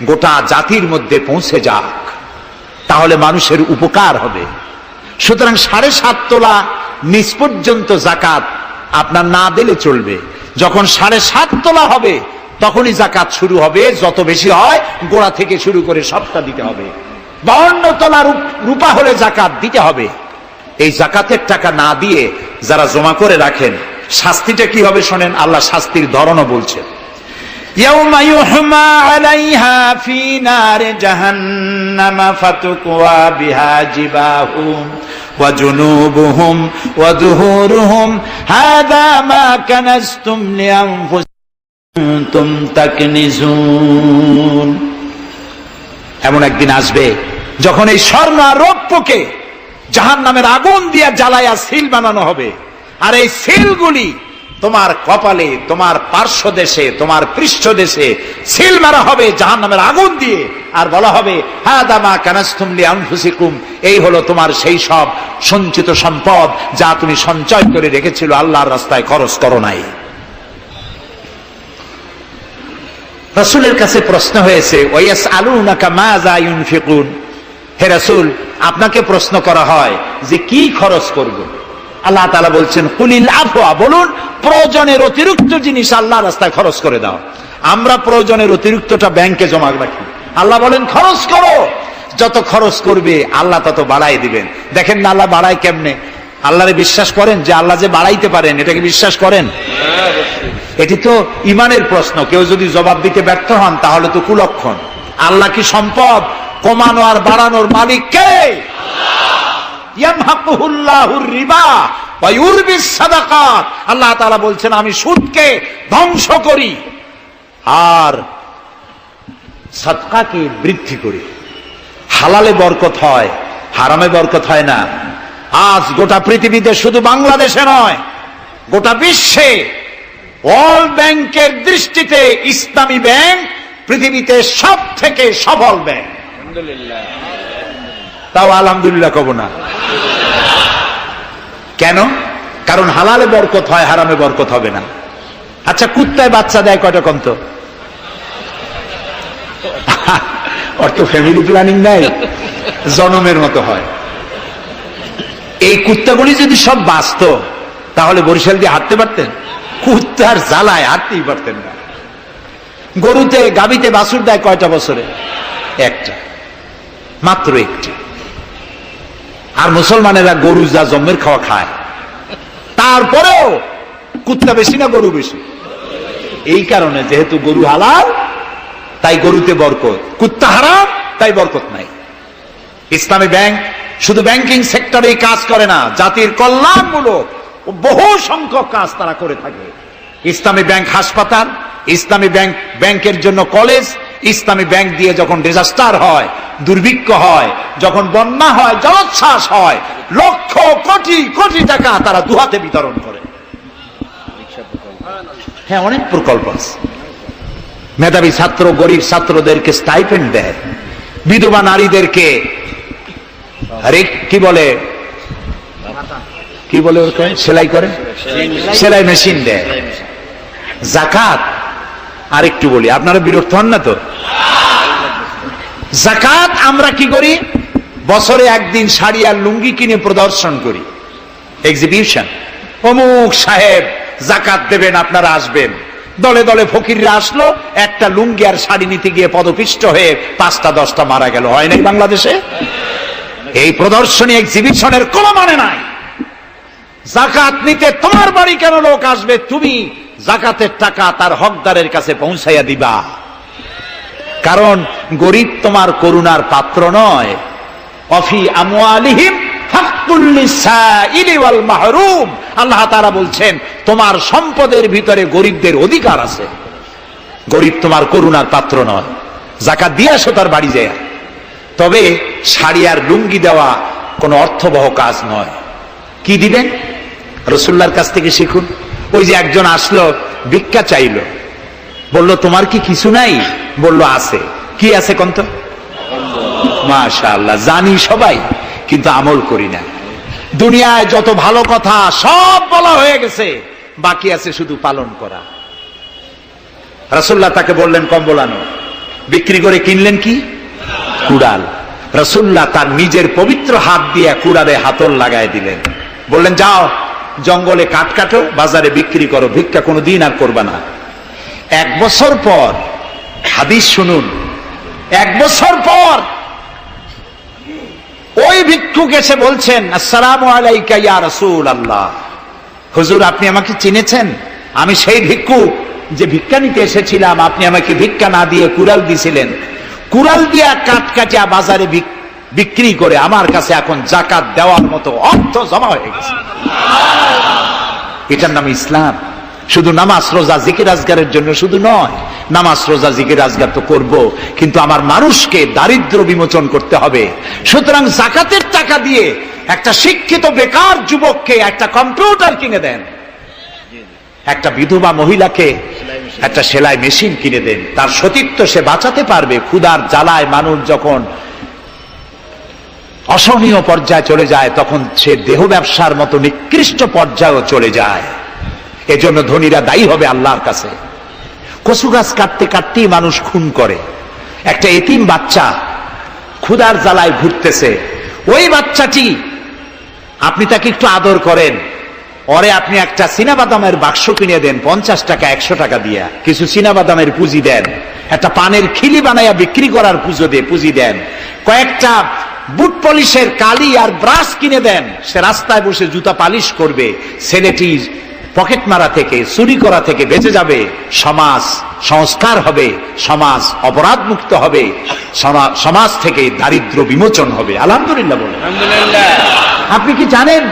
গোটা জাতির মধ্যে পৌঁছে যাক, তাহলে মানুষের উপকার হবে। সুতরাং 7.5 তোলা নিচ পর্যন্ত যাকাত আপনার না দিলে চলবে। যখন 7.5 তোলা হবে তখনই যাকাত শুরু হবে। যত বেশি হয় গোড়া থেকে শুরু করে সবটা দিতে হবে। 52 তোলা রূপা হলে যাকাত দিতে হবে। এই যাকাতের টাকা না দিয়ে যারা জমা করে রাখেন, শাস্তিটা কি হবে শোনেন। আল্লাহ শাস্তির ধরনও বলছেন, ইয়াউমা ইউহমা আলাইহা ফি নারি জাহান্নাম ফাতুকওয়া বিহা জিবাহুম ওয়া জুনুবুহুম ওয়া যুহুরুহুম হাযা মা কানাজতুম লিআনফুসিকুম তাকনিজুন। এমন একদিন আসবে যখন এই স্বর্ণ আর রৌপ্যকে জাহান্নামের আগুন দিয়ে জ্বালায়া সিল বানানো হবে, আর এই সিলগুলি তোমার কপালে, তোমার পার্শ্বদেশে, তোমার পৃষ্ঠদেশে সিল মারা হবে জাহান্নামের আগুন দিয়ে, আর বলা হবে হাযা মা কানাজতুম লিআনফুসিকুম, এই হলো তোমার সেই সব সঞ্চিত সম্পদ যা তুমি সঞ্চয় করে রেখেছিল, আল্লাহর রাস্তায় খরচ করো নাই। রাসূলের কাছে প্রশ্ন হয়েছে, ওয়ায়াসআলুনাকা মাযা ইউনফিকুন, হে রাসূল আপনাকে প্রশ্ন করা হয় যে কি খরচ করব। আল্লাহ তাআলা বলছেন কুলিল আফওয়া, বলুন প্রয়োজনের অতিরিক্ত জিনিস আল্লাহর রাস্তায় খরচ করে দাও। আমরা প্রয়োজনের অতিরিক্তটা ব্যাংকে জমা রাখি, আল্লাহ বলেন খরচ করো। যত খরচ করবে আল্লাহ তত বাড়াই দিবেন। দেখেন না আল্লাহ বাড়ায় কেমনে। আল্লাহরে বিশ্বাস করেন যে আল্লাহ যে বাড়াইতে পারেন, এটাকে বিশ্বাস করেন? এটি তো ইমানের প্রশ্ন। কেউ যদি জবাব দিতে ব্যর্থ হন তাহলে তো কুলক্ষণ। আল্লাহ কি সম্পদ কমানো আর বাড়ানোর মালিক কে? ইয়ামহাকুহুল্লাহুর রিবা ওয়া ইউরবিস সাদাকাত। আল্লাহ তাআলা বলছেন আমি সুদকে ধ্বংস করি আর সাদকাকে বৃদ্ধি করি। হালালে বরকত হয়, হারামে বরকত হয় না। আজ গোটা পৃথিবীতে, শুধু বাংলাদেশে নয়, গোটা বিশ্বে ওয়ার্ল্ড ব্যাংকের দৃষ্টিতে ইসলামী ব্যাংক পৃথিবীতে সব থেকে সফল ব্যাংক। তাও আলহামদুলিল্লাহ কব না। কেন? কারণ হালালে বরকত হয়, হারামে বরকত হবে না। আচ্ছা, কুত্তায় বাচ্চা দেয় কয়টা কন্ত? ওর তো ফ্যামিলি প্ল্যানিং নাই, জনমের মতো হয়। এই কুত্তাগুলি যদি সব বাঁচত তাহলে বরিশাল দিয়ে হাঁটতে পারতেন? কুত্তার জ্বালায় হাঁটতেই পারতেন না। গরুতে, গাভীতে বাছুর দেয় কয়টা বছরে? একটা, মাত্র একটি। আর মুসলমানেরা গরু যা জন্মের খাওয়া খায়, তারপরেও কুত্তা বেশি না গরু বেশি? এই কারণে যেহেতু গরু হালাল তাই গরুতে বরকত, কুত্তা হারাম তাই বরকত নাই। ইসলামী ব্যাংক শুধু ব্যাংকিং সেক্টরেই কাজ করে না, জাতির কল্যাণমূলক বহু সংখ্যক কাজ তারা করে থাকে। ইসলামী ব্যাংক হাসপাতাল, ইসলামী ব্যাংক ব্যাংকের জন্য কলেজ, ইসলামী ব্যাংক দিয়ে যখন ডিজাস্টার হয়, দুর্ভিক্ষ হয়, যখন বন্যা হয়, জলোচ্ছ্বাস হয়, লক্ষ কোটি কোটি টাকা তারা দুহাতে বিতরণ করে। হ্যাঁ, অনেক প্রকল্প আছে। মেধাবী ছাত্র, গরিব ছাত্রদেরকে স্টাইপেন্ড দেয়, বিধবা নারীদেরকে কি বলে সেলাই করে, সেলাই মেশিন দেয়। যাকাত আর একটু বলি, আপনারা বিরক্ত হন না তো? যাকাত আমরা কি করি? বছরে একদিন শাড়ি আর লুঙ্গি কিনে প্রদর্শন করি, এক্সিবিশন। অমুক সাহেব যাকাত দেবেন, আপনারা আসবেন। দলে দলে ফকিররা আসলো, একটা লুঙ্গি আর শাড়ি নিতে গিয়ে পদপিষ্ট হয়ে 5টা 10টা মারা গেল। হয় নাই বাংলাদেশে? এই প্রদর্শনী এক্সিবিশনের কোনো মানে নাই। যাকাত নিতে তোমার বাড়ি কেন লোক আসবে? তুমি যাকাতের টাকা তার হকদারের কাছে পৌঁছাইয়া দিবা। কারণ গরিব তোমার করুণার পাত্র নয়। অফি আমওয়ালিহিম হাক্কুল লিসাইলি ওয়াল মাহরুম, আল্লাহ তাআলা বলছেন তোমার সম্পদের ভিতরে গরিবদের অধিকার আছে। গরিব তোমার করুণার পাত্র নয়। যাকাত দিয়ে আসো তার বাড়ি যায়। তবে শাড়ি আর লুঙ্গি দেওয়া কোনো অর্থবহ কাজ নয়। কি দিবেন? রাসূলুল্লাহর কাছ থেকে শিখুন। ওই যে একজন আসলো, ভিক্ষা চাইলো, বলল তোমার কি কিছু নাই? বলল আছে। কি আছে কন্ত? মাশাআল্লাহ, জানি সবাই, কিন্তু আমল করি না। দুনিয়ায় যত ভালো কথা সব বলা হয়ে গেছে, বাকি আছে শুধু পালন করা। রাসূলুল্লাহ তাকে বললেন কম্বল আনো, বিক্রি করে কিনলেন কি? কুড়াল। রাসূলুল্লাহ তার নিজের পবিত্র হাত দিয়ে কুড়ালে হাতল লাগায় দিলেন, বললেন যাও জঙ্গলে কাঠ কাটো, বাজারে বিক্রি করো, ভিক্ষা কোনোদিন আর করবা না। 1 বছর পর, হাদিস শুনুন, 1 বছর পর ওই ভিক্ষুক এসে বলছেন, আসসালামু আলাইকা ইয়া রাসূলুল্লাহ, হুজুর আপনি আমাকে চিনেছেন? আমি সেই ভিক্ষুক যে ভিক্ষা নিতে এসেছিলাম, আপনি আমাকে ভিক্ষা না দিয়ে কুড়াল দিছিলেন, কুড়াল দিয়া কাঠ কাটিয়া বাজারে বিক্রি করে আমার কাছে এখন যাকাত দেওয়ার মতো অর্থ জমা হয়ে গেছে। এটার নাম ইসলাম। শুধু নামাজ রোজা জিকির আজগারের জন্য শুধু নয়, নামাজ রোজা জিকির আজগার তো করব, কিন্তু আমার মানুষকে দারিদ্র বিমোচন করতে হবে। সুতরাং যাকাতের টাকা দিয়ে একটা শিক্ষিত বেকার যুবককে একটা কম্পিউটার কিনে দেন, একটা বিধবা মহিলাকে একটা সেলাই মেশিন কিনে দেন, তার সতীত্ব সে বাঁচাতে পারবে। ক্ষুধার জ্বালায় মানুষ যখন অসহনীয় পর্যায়ে চলে যায়, তখন সে দেহ ব্যবসার মতো নিকৃষ্ট পর্যায়েও চলে যায়। এজন্য ধনীরা দায়ী হবে আল্লাহর কাছে। কচু গাছ কাটতে কাটতেই মানুষ খুন করে। একটা এতিম বাচ্চা ক্ষুধার জ্বালায় ঘুরতেছে, ওই বাচ্চাটি আপনি তাকে একটু আদর করেন, ওরে আপনি একটা চীনাবাদামের বাক্স কিনে দেন 50 টাকা 100 টাকা দিয়া, কিছু চীনাবাদামের পুঁজি দেন, একটা পানের খিলি বানাইয়া বিক্রি করার পুঁজি দেন, কয়েকটা বুট পলিশের কালি আর ব্রাশ কিনে দেন, সে রাস্তায় বসে জুতা পালিশ করবে, ছেলেটি পকেট মারা থেকে চুরি করা থেকে বেঁচে যাবে, সমাজ সংস্কার হবে, সমাজ অপরাধ মুক্ত হবে, সমাজ থেকে দারিদ্র বিমোচন হবে। আলহামদুলিল্লাহ বলেন। আপনি কি জানেন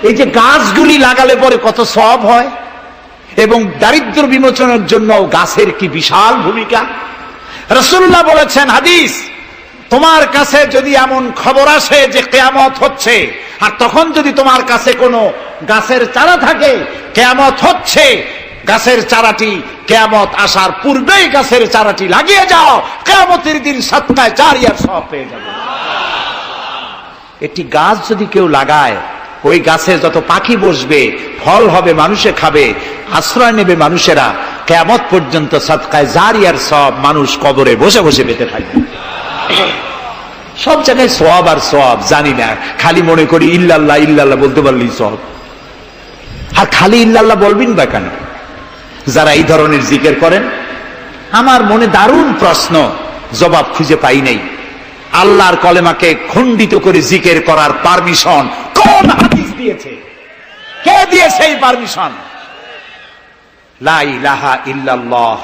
এই যে গাছগুলি লাগালে পরে কত সওয়াব হয়, এবং দারিদ্র বিমোচনের জন্য গাছের কি বিশাল ভূমিকা। রাসূলুল্লাহ বলেছেন হাদিস, তোমার কাছে যদি এমন খবর আসে যে কিয়ামত হচ্ছে, আর তখন যদি তোমার কাছে কোনো গাছের চারা থাকে, কিয়ামত হচ্ছে, গাছের চারাটি কিয়ামত আসার পূর্বেই গাছের চারাটি লাগিয়ে যাও, কিয়ামতের দিন সাদকায়ে জারিয়ার সওয়াব পেয়ে যাবে। একটি গাছ যদি কেউ লাগায়, ওই গাছে যত পাখি বসবে, ফল হবে, মানুষে খাবে, আশ্রয় নেবে মানুষেরা, কিয়ামত পর্যন্ত সাদকায়ে জারিয়ার সওয়াব মানুষ কবরে বসে বসে পেতে থাকবে। সব জায়গায় সওয়াব আর সওয়াব জানি না, খালি মনে করি ইল্লাল্লাহ ইল্লাল্লাহ বলতে পারলেই সওয়াব। আর খালি ইল্লাল্লাহ বলবেন বা কেন? যারা এই ধরনের জিকির করেন, আমার মনে দারুণ প্রশ্ন, জবাব খুঁজে পাই নাই। আল্লাহর কলেমাকে খণ্ডিত করে জিকির করার পারমিশন কোন হাদিস দিয়েছে? কে দিয়েছে এই পারমিশন? লা ইলাহা ইল্লাল্লাহ,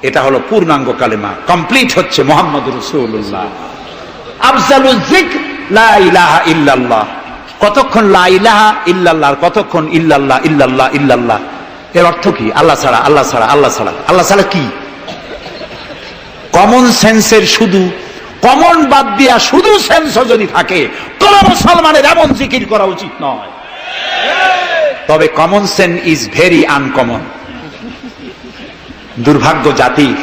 এটা হলো পূর্ণাঙ্গ কালেমা, কমপ্লিট হচ্ছে মুহাম্মদুর রাসূলুল্লাহ। আফজালুজ যিকর লা ইলাহা ইল্লাল্লাহ। কতক্ষণ লা ইলাহা ইল্লাল্লাহ, কতক্ষণ ইল্লাল্লাহ ইল্লাল্লাহ ইল্লাল্লাহ। এর অর্থ কি? আল্লাহ ছাড়া, আল্লাহ ছাড়া, আল্লাহ ছাড়া। আল্লাহ ছাড়া কি? কমন সেন্সের শুধু কমন বাদ দিয়া শুধু সেন্স যদি থাকে, কোন মুসলমানের এমন জিকির করা উচিত নয়। তবে common sense is very uncommon. দুর্ভাগ্য জাতির।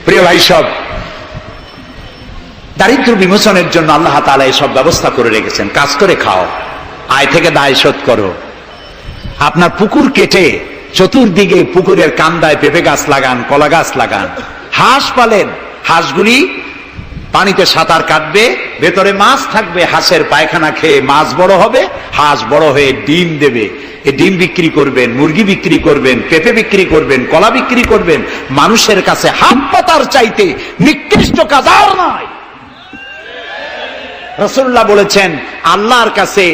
প্রিয় ভাই, সব দারিদ্র বিমোচনের জন্য আল্লাহ তাআলা এসব ব্যবস্থা করে রেখেছেন। কাজ করে খাও, আয় থেকে দায় শোধ করো। আপনার পুকুর কেটে চতুর্দিকে পুকুরের কান্দায় পেঁপে গাছ লাগান, কলা গাছ লাগান। হাঁস পালেন, হাঁসগুলি পানিতে সাঁতার কাটবে, ভেতরে মাছ থাকবে, হাঁসের পায়খানা খেয়ে মাছ বড় হবে, হাঁস বড় হয়ে ডিম দেবে। এই ডিম বিক্রি করবেন, মুরগি বিক্রি করবেন, পেঁপে বিক্রি করবেন, কলা বিক্রি করবেন। মানুষের কাছে হাত পাতার চাইতে নিকৃষ্ট কাজ আর নাই। রাসূলুল্লাহ বলেছেন, আল্লাহর কাছে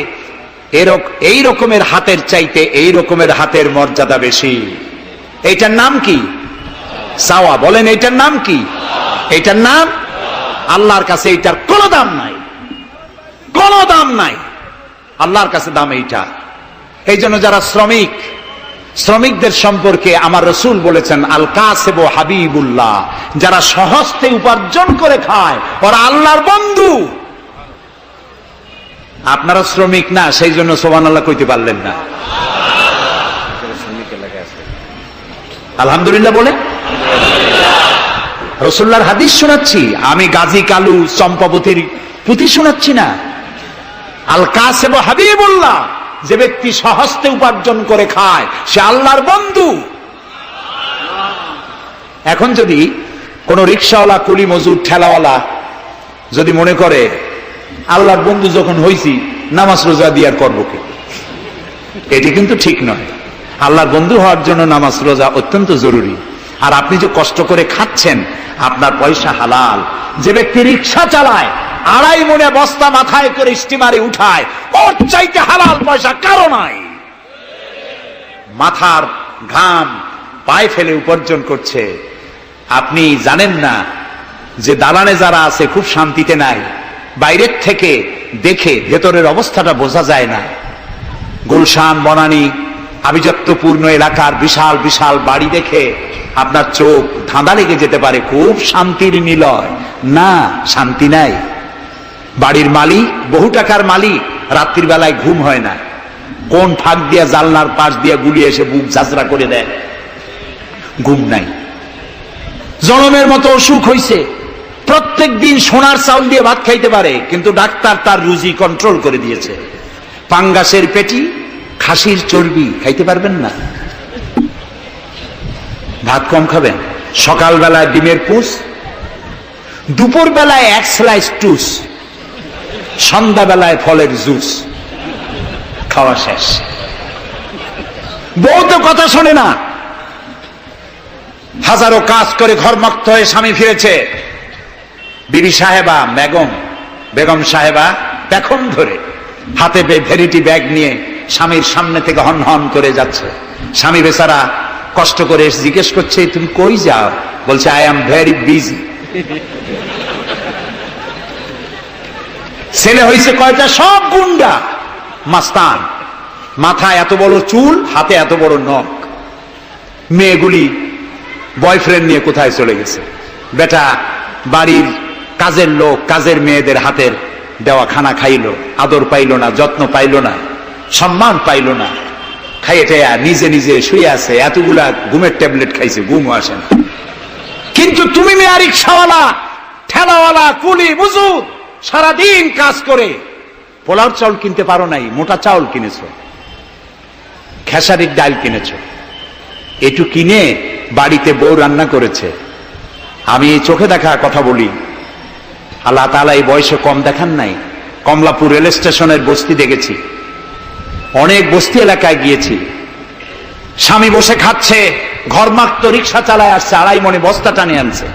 এই রকমের হাতের চাইতে এই রকমের হাতের মর্যাদা বেশি। এইটার নাম কি? চাওয়া। বলেন, এইটার নাম কি? এইটার নাম আল্লাহর কাছে এইটার কোনো দাম নাই, কোনো দাম নাই। আল্লাহর কাছে দাম এইটা। এই জন্য যারা শ্রমিকদের সম্পর্কে আমার রাসূল বলেছেন, আল কাসিব হাবিবুল্লাহ, যারা সহজে উপার্জন করে খায় ওরা আল্লাহর বন্ধু। আপনারা শ্রমিক না, সেই জন্য সুবহানাল্লাহ কইতে পারলেন না। আলহামদুলিল্লাহ বলে। রাসূলুল্লাহর হাদিস শোনাচ্ছি, আমি গাজী কালু চম্পাবতীর পুঁথি শোনাচ্ছি না। আল কাসিব হাবিবুল্লাহ, যে ব্যক্তি স্বহস্তে উপার্জন করে খায় সে আল্লাহর বন্ধু। এখন যদি কোন রিকশাওয়ালা, কুলি মজুর, ঠেলাওয়ালা যদি মনে করে আল্লাহর বন্ধু যখন হইছি নামাজ রোজা দিয়ে আর করবো কি, এটি কিন্তু ঠিক নয়। আল্লাহর বন্ধু হওয়ার জন্য নামাজ রোজা অত্যন্ত জরুরি। আর আপনি যে কষ্ট করে খাচ্ছেন, আপনার পয়সা হালাল। যে ব্যক্তি রিকশা চালায়, 2.5 মনে বস্তা মাথায় করে স্টিমারে উঠায়, ওর চাইতে হালাল পয়সা কারো নাই। মাথার ঘাম পায়ে ফেলে উপার্জন করছে। আপনি জানেন না যে দালানে যারা আছে খুব শান্তিতে নাই। বাইরের থেকে দেখে ভেতরের অবস্থাটা বোঝা যায় না। গুলশান, বনানী, আভিজাত্যপূর্ণ এলাকার বিশাল বিশাল বাড়ি দেখে আপনার চোখ ধাঁধা লেগে যেতে পারে, খুব শান্তির নিলয়। না, শান্তি নাই। বাড়ির মালিক, বহু টাকার মালিক, রাত্রির বেলায় ঘুম হয় না। কোন ফাঁক দিয়া জানলার পাশ দিয়া গুলি এসে বুক ঝাঁঝরা করে দেয়, ঘুম নাই। জনমের মতো অসুখ হইছে, প্রত্যেক দিন সোনার চাউল দিয়ে ভাত খাইতে পারে, কিন্তু ডাক্তার তার রুজি কন্ট্রোল করে দিয়েছে। পাঙ্গাসের পেটি, খাসির চর্বি খাইতে পারবেন না, ভাত কম খাবেন। সকালবেলায় ডিমের পুষ, দুপুর বেলায় 1 স্লাইস টুস, সন্ধ্যাবেলায় ফলের জুস, খাওয়া শেষ। বউ তো কথা শোনে না। হাজারো কাজ করে ঘরমুক্ত হয়ে স্বামী ফিরেছে, বিবি সাহেবা, বেগম সাহেবা পেখম ধরে হাতে ভেরিটি ব্যাগ নিয়ে স্বামীর সামনে থেকে হন হন করে যাচ্ছে। স্বামী বেচারা কষ্ট করে জিজ্ঞেস করছে, তুমি কই যাও? বলছে, আই এম ভেরি বিজি। ছেলে হয়েছে কয়টা? সব গুন্ডা, মাস্তান। মাথায় এত বড় চুল, হাতে এত বড় নখ। মেয়েগুলি বয়ফ্রেন্ড নিয়ে কোথায় চলে গেছে। বেটা বাড়ির কাজের লোক, কাজের মেয়েদের হাতের দেওয়া খানা খাইল, আদর পাইল না, যত্ন পাইল না, সম্মান পাইল না। খাইয়ে টাইয়া নিজে নিজে শুয়ে আছে, এতগুলা ঘুমের ট্যাবলেট খাইছে, ঘুম আসে না। কিন্তু তুমি মেয়ে রিকশাওয়ালা, ঠেলাওয়ালা, কুলি মজুর, সারাদিন কাজ করে পোলার চাউল কিনতে পারো নাই, মোটা চাউল কিনেছো, খেসারির ডাল কিনেছো। এটু কিনে বাড়িতে বউ রান্না করেছে। আমি এই চোখে দেখা কথা বলি, আল্লাহ তাআলা এই বয়সে কম দেখান নাই। কমলাপুর রেল স্টেশনের বস্তি দেখেছি, অনেক বস্তি এলাকায় গিয়েছি। স্বামী বসে খাচ্ছে, ঘরমাক্ত রিক্সা চালায় আসছে, 2.5 মনে বস্তা টানে আনছে।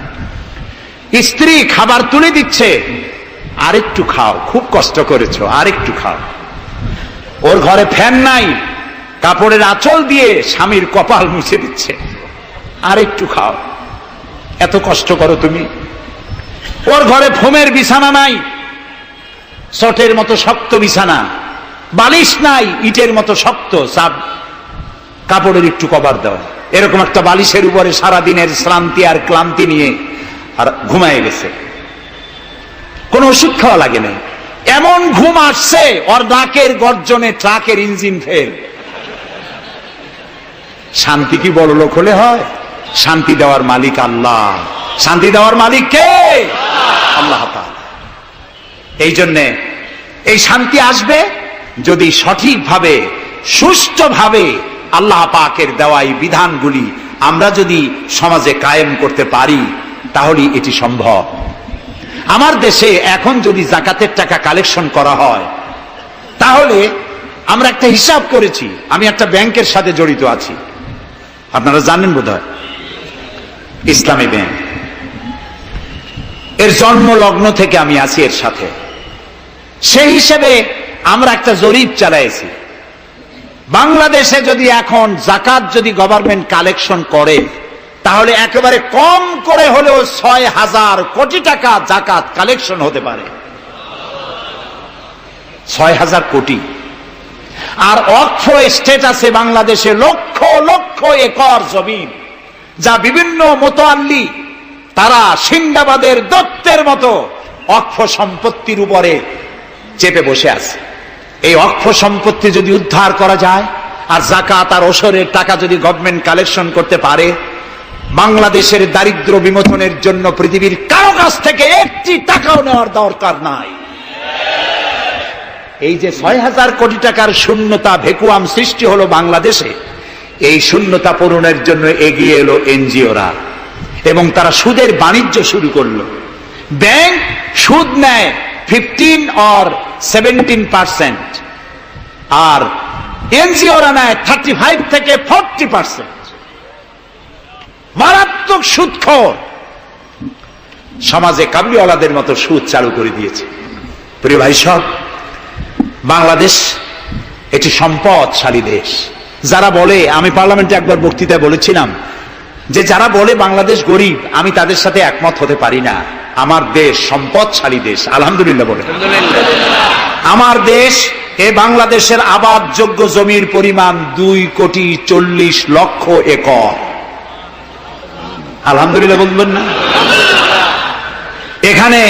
স্ত্রী খাবার তুলে দিচ্ছে, আরেকটু খাও, খুব কষ্ট করেছো, আরেকটু খাও। ওর ঘরে ফ্যান নাই, কাপড়ের আঁচল দিয়ে স্বামীর কপাল মুছে দিচ্ছে, আরেকটু খাও, এত কষ্ট করো তুমি। ওর ঘরে ফোমের বিছানা নাই, চটের মতো শক্ত বিছানা, বালিশ নাই, ইটের মতো শক্ত, সাব কাপড়ের একটু কভার দাও। এরকম একটা বালিশের উপরে সারাদিনের শ্রান্তি আর ক্লান্তি নিয়ে আর ঘুমায় গেছে, কোন ওষুধ খাওয়া লাগে নাই। এমন ঘুম আসছে, ওর নাকের গর্জনে ট্রাকের ইঞ্জিন ফেল। শান্তি কি বড় লোক হলে হয়? শান্তি দেওয়ার মালিক আল্লাহ। শান্তি দেওয়ার মালিক কে? আল্লাহ তাআলা। এই জন্যে এই শান্তি আসবে যদি সঠিকভাবে, সুষ্ঠুভাবে আল্লাহ পাকের দেওয়া এই বিধানগুলি আমরা যদি সমাজে কায়েম করতে পারি, তাহলে এটি সম্ভব। আমার দেশে এখন যদি যাকাতের টাকা কালেকশন করা হয়, তাহলে আমরা একটা হিসাব করেছি। আমি একটা ব্যাংকের সাথে জড়িত আছি, আপনারা জানেন বোধহয়, ইসলামী ব্যাংক। এর জন্ম লগ্ন থেকে আমি আছি এর সাথে। সেই হিসেবে আমরা একটা জরিপ চালাইছি। বাংলাদেশে যদি এখন যাকাত যদি গভর্নমেন্ট কালেকশন করে, তাহলে একেবারে কম করে হলেও 6,000 কোটি টাকা যাকাত কালেকশন হতে পারে। 6,000 কোটি। আর ওয়াকফ এস্টেট আছে বাংলাদেশে লক্ষ লক্ষ একর জমিন, যা বিভিন্ন মোতাল্লি তারা সিন্দাবাদের দত্তের মতো ওয়াকফ সম্পত্তির উপরে চেপে বসে আছে। এই ওয়াকফ সম্পত্তি যদি উদ্ধার করা যায়, আর যাকাত আর ওশরের টাকা যদি গভর্নমেন্ট কালেকশন করতে পারে, বাংলাদেশের দারিদ্র বিমোচনের জন্য পৃথিবীর কারো কাছ থেকে একটি টাকাও নেওয়ার দরকার নাই। এই যে ৬,০০০ কোটি টাকার শূন্যতা ভ্যাকুয়াম সৃষ্টি হলো বাংলাদেশে, এই শূন্যতা পূরণের জন্য এগিয়ে এলো এনজিওরা এবং তারা সুদের বাণিজ্য শুরু করলো। ব্যাংক সুদ নেয় 15 or 17%, আর এনজিওরা নেয় 35 থেকে 40%। মারাত্মক সুদখোর। সমাজে কাবুলিওয়ালাদের মতো সুদ চালু করে দিয়েছে। প্রিয় ভাই সব, বাংলাদেশ একটি সম্পদশালী দেশ। যারা বলে, আমি পার্লামেন্টে একবার বক্তৃতায় বলেছিলাম যে যারা বলে বাংলাদেশ গরিব, আমি তাদের সাথে একমত হতে পারি না। আমার দেশ সম্পদশালী দেশ, আলহামদুলিল্লাহ বলে। আমার দেশ, এ বাংলাদেশের আবাদযোগ্য জমির পরিমাণ 2,40,00,000 একর। আলহামদুলিল্লাহ বলবেন না? এখানে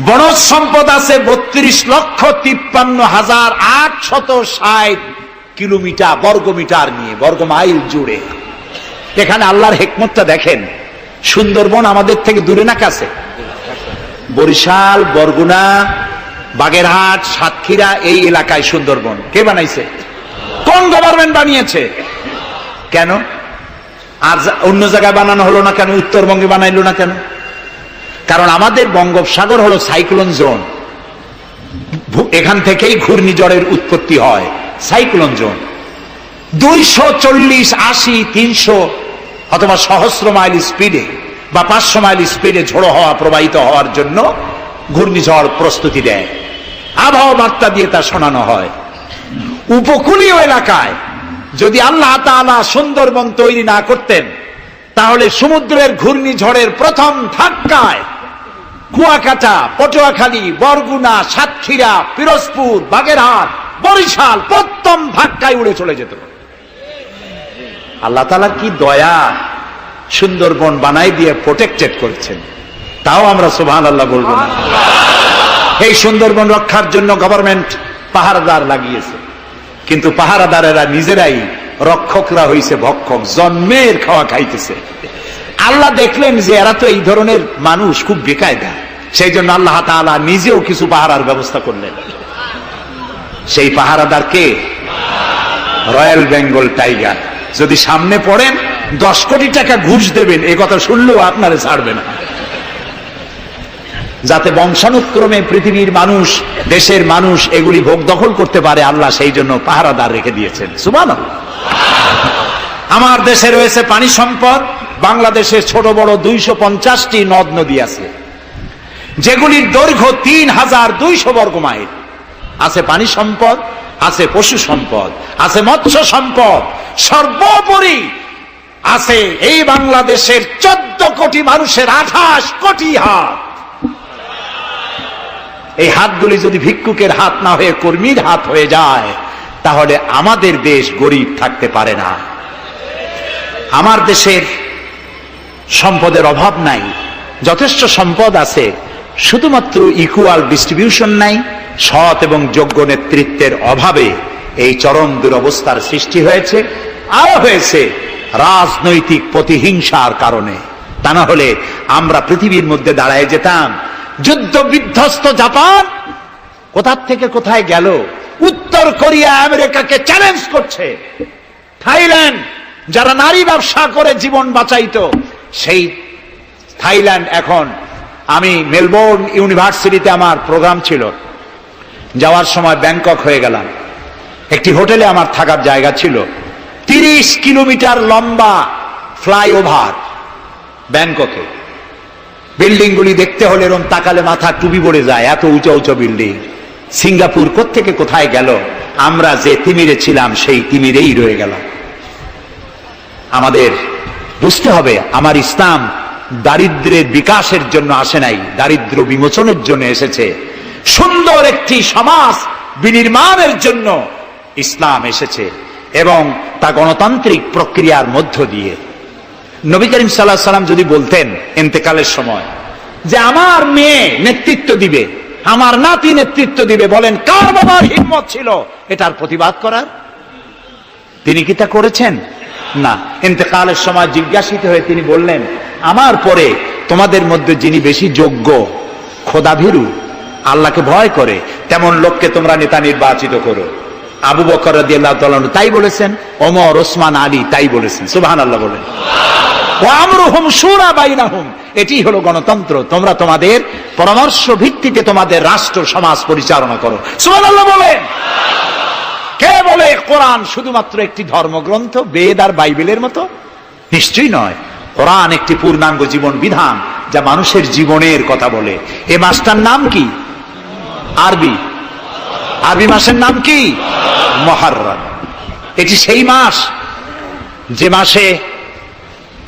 বনজ সম্পদ আছে 32,53,860 কিলোমিটার বর্গমিটার নিয়ে, বর্গমাইল জুড়ে। এখানে আল্লাহর হিকমতটা দেখেন। সুন্দরবন আমাদের থেকে দূরে না কাছে? বরিশাল, বরগুনা, বাগেরহাট, সাতক্ষীরা, এই এলাকায় সুন্দরবন কে বানাইছে? কোন গভর্নমেন্ট বানিয়েছে? কেন আর অন্য জায়গায় বানানো হলো না কেন? উত্তরবঙ্গে বানাইলো না কেন? কারণ আমাদের বঙ্গোপসাগর হলো সাইক্লোন জোন। এখান থেকেই ঘূর্ণিঝড়ের উৎপত্তি হয়, সাইক্লোন জোন। 240, 80, 300 অথবা সহস্র মাইল স্পিডে বা 500 মাইল স্পিডে ঝোড়ো হওয়া প্রবাহিত হওয়ার জন্য ঘূর্ণিঝড় প্রস্তুতি দেয়। আবহাওয়া বার্তা দিয়ে তা শোনানো হয়। উপকূলীয় এলাকায় যদি আল্লাহ তাআলা সুন্দরবন তৈরি না করতেন, তাহলে সমুদ্রের ঘূর্ণিঝড়ের প্রথম ধাক্কায় কুয়াকাটা, পটুয়াখালী, বরগুনা, সাতক্ষীরা, পিরোজপুর, বাগেরহাট, বরিশাল প্রথম ধাক্কায় উড়ে চলে যেত। আল্লাহ তাআলা কি দয়া, সুন্দরবন বানাই দিয়ে প্রোটেক্টেড করেছেন। তাও আমরা সুবহানাল্লাহ বলবো না? এই সুন্দরবন রক্ষার জন্য গভর্নমেন্ট পাহারাদার লাগিয়েছে, কিন্তু পাহারাদারেরা নিজেরাই রক্ষকরা হইছে ভক্ষক, জন্মের খাওয়া খাইতেছে। আল্লাহ দেখলেন যে এরা তো এই ধরনের মানুষ খুব বেকায়দা, সেই জন্য আল্লাহ তাআলা নিজেও কিছু পাহারার ব্যবস্থা করলেন। সেই পাহারাদার কে? Royal Bengal tiger. যদি সামনে পড়েন 10 কোটি টাকা ঘুষ দেবেন, এ কথা শুনলেও আপনারে ছাড়বে না। যাতে বংশানুক্রমে পৃথিবীর মানুষ, দেশের মানুষ এগুলি ভোগ দখল করতে পারে, আল্লাহ সেই জন্য পাহারাদার রেখে দিয়েছেন। সুবহানাল্লাহ। আমার দেশে রয়েছে পানি সম্পদ। বাংলাদেশের ছোট বড় 250টি নদ নদী আছে, যেগুলির দৈর্ঘ্য 3,200 বর্গমাইল। আছে পানি সম্পদ, আছে পশু সম্পদ, আছে মৎস্য সম্পদ, সর্বোপরি আছে এই বাংলাদেশের 14 কোটি মানুষের 28 কোটি হাত। এই হাতগুলি যদি ভিক্ষুকের হাত না হয়ে কর্মীর হাত হয়ে যায়, তাহলে আমাদের দেশ গরিব থাকতে পারে না। আমার দেশের সম্পদের অভাব নাই, যথেষ্ট সম্পদ আছে, শুধুমাত্র ইকুয়াল ডিস্ট্রিবিউশন নাই। সৎ এবং যোগ্য নেতৃত্বের অভাবে এই চরম দুরবস্থার সৃষ্টি হয়েছে। আরো হয়েছে রাজনৈতিক প্রতিহিংসার কারণে। তা না হলে আমরা পৃথিবীর মধ্যে দাঁড়ায় যেতাম। যুদ্ধ বিধ্বস্ত জাপান কোথা থেকে কোথায় গেল? উত্তর কোরিয়া আমেরিকাকে চ্যালেঞ্জ করছে। থাইল্যান্ড, যারা নারী ব্যবসা করে জীবন বাঁচাইতো, সেই থাইল্যান্ড এখন, আমি মেলবোর্ন ইউনিভার্সিটিতে আমার প্রোগ্রাম ছিল, যাওয়ার সময় ব্যাংকক হয়ে গেলাম। একটি হোটেলে আমার থাকার জায়গা ছিল। 30 কিলোমিটার লম্বা ফ্লাইওভার ব্যাংককে। বিল্ডিং গুলি দেখতে হলে এরকম তাকালে মাথা টুপি পড়ে যায়, এত উঁচু উঁচু বিল্ডিং। সিঙ্গাপুর কোত্থেকে কোথায় গেল? আমরা যে তিমিরে ছিলাম সেই তিমিরেই রয়ে গেল। আমাদের বুঝতে হবে, আমার ইসলাম দারিদ্র্যের বিকাশের জন্য আসে নাই, দারিদ্র্য বিমোচনের জন্য এসেছে। সুন্দর একটি সমাজ বিনির্মাণের জন্য ইসলাম এসেছে, এবং তা গণতান্ত্রিক প্রক্রিয়ার মধ্য দিয়ে। নবী করিম সাল্লাল্লাহু আলাইহি ওয়াসাল্লাম যদি বলতেন ইন্তেকালের সময় যে আমার মেয়ে নেতৃত্ব দিবে, আমার নাতি নেতৃত্ব দিবে, বলেন কার বাবার হিম্মত ছিল এটার প্রতিবাদ করার? তিনি কি তা করেছেন? না, ইন্তেকালের সময় জিজ্ঞাসিত হয়ে তিনি বললেন, আমার পরে তোমাদের মধ্যে যিনি বেশি যোগ্য, খোদাভীরু, আল্লাহকে ভয় করে, তেমন লোককে তোমরা নেতা নির্বাচিত করো। আবু বকর রাদিয়াল্লাহু তাআলা তাই বলেছেন, ওমর, ওসমান, আলী তাই বলেছেন। সুবহানাল্লাহ বলেন। ওয়া আমরুহুম শুরা বাইনাহুম, এটি হলো গণতন্ত্র। তোমরা তোমাদের পরামর্শ ভিত্তিতে তোমাদের রাষ্ট্র সমাজ পরিচালনা করো। সুবহানাল্লাহ বলেন। কে বলে কোরআন শুধুমাত্র একটি ধর্মগ্রন্থ, বেদ আর বাইবেলের মতো? নিশ্চয়ই নয়। কোরআন একটি পূর্ণাঙ্গ জীবন বিধান, যা মানুষের জীবনের কথা বলে। এ মাসটার নাম কি? আরবি মাসের নাম কি? মুহররম। এটি সেই মাস যে মাসে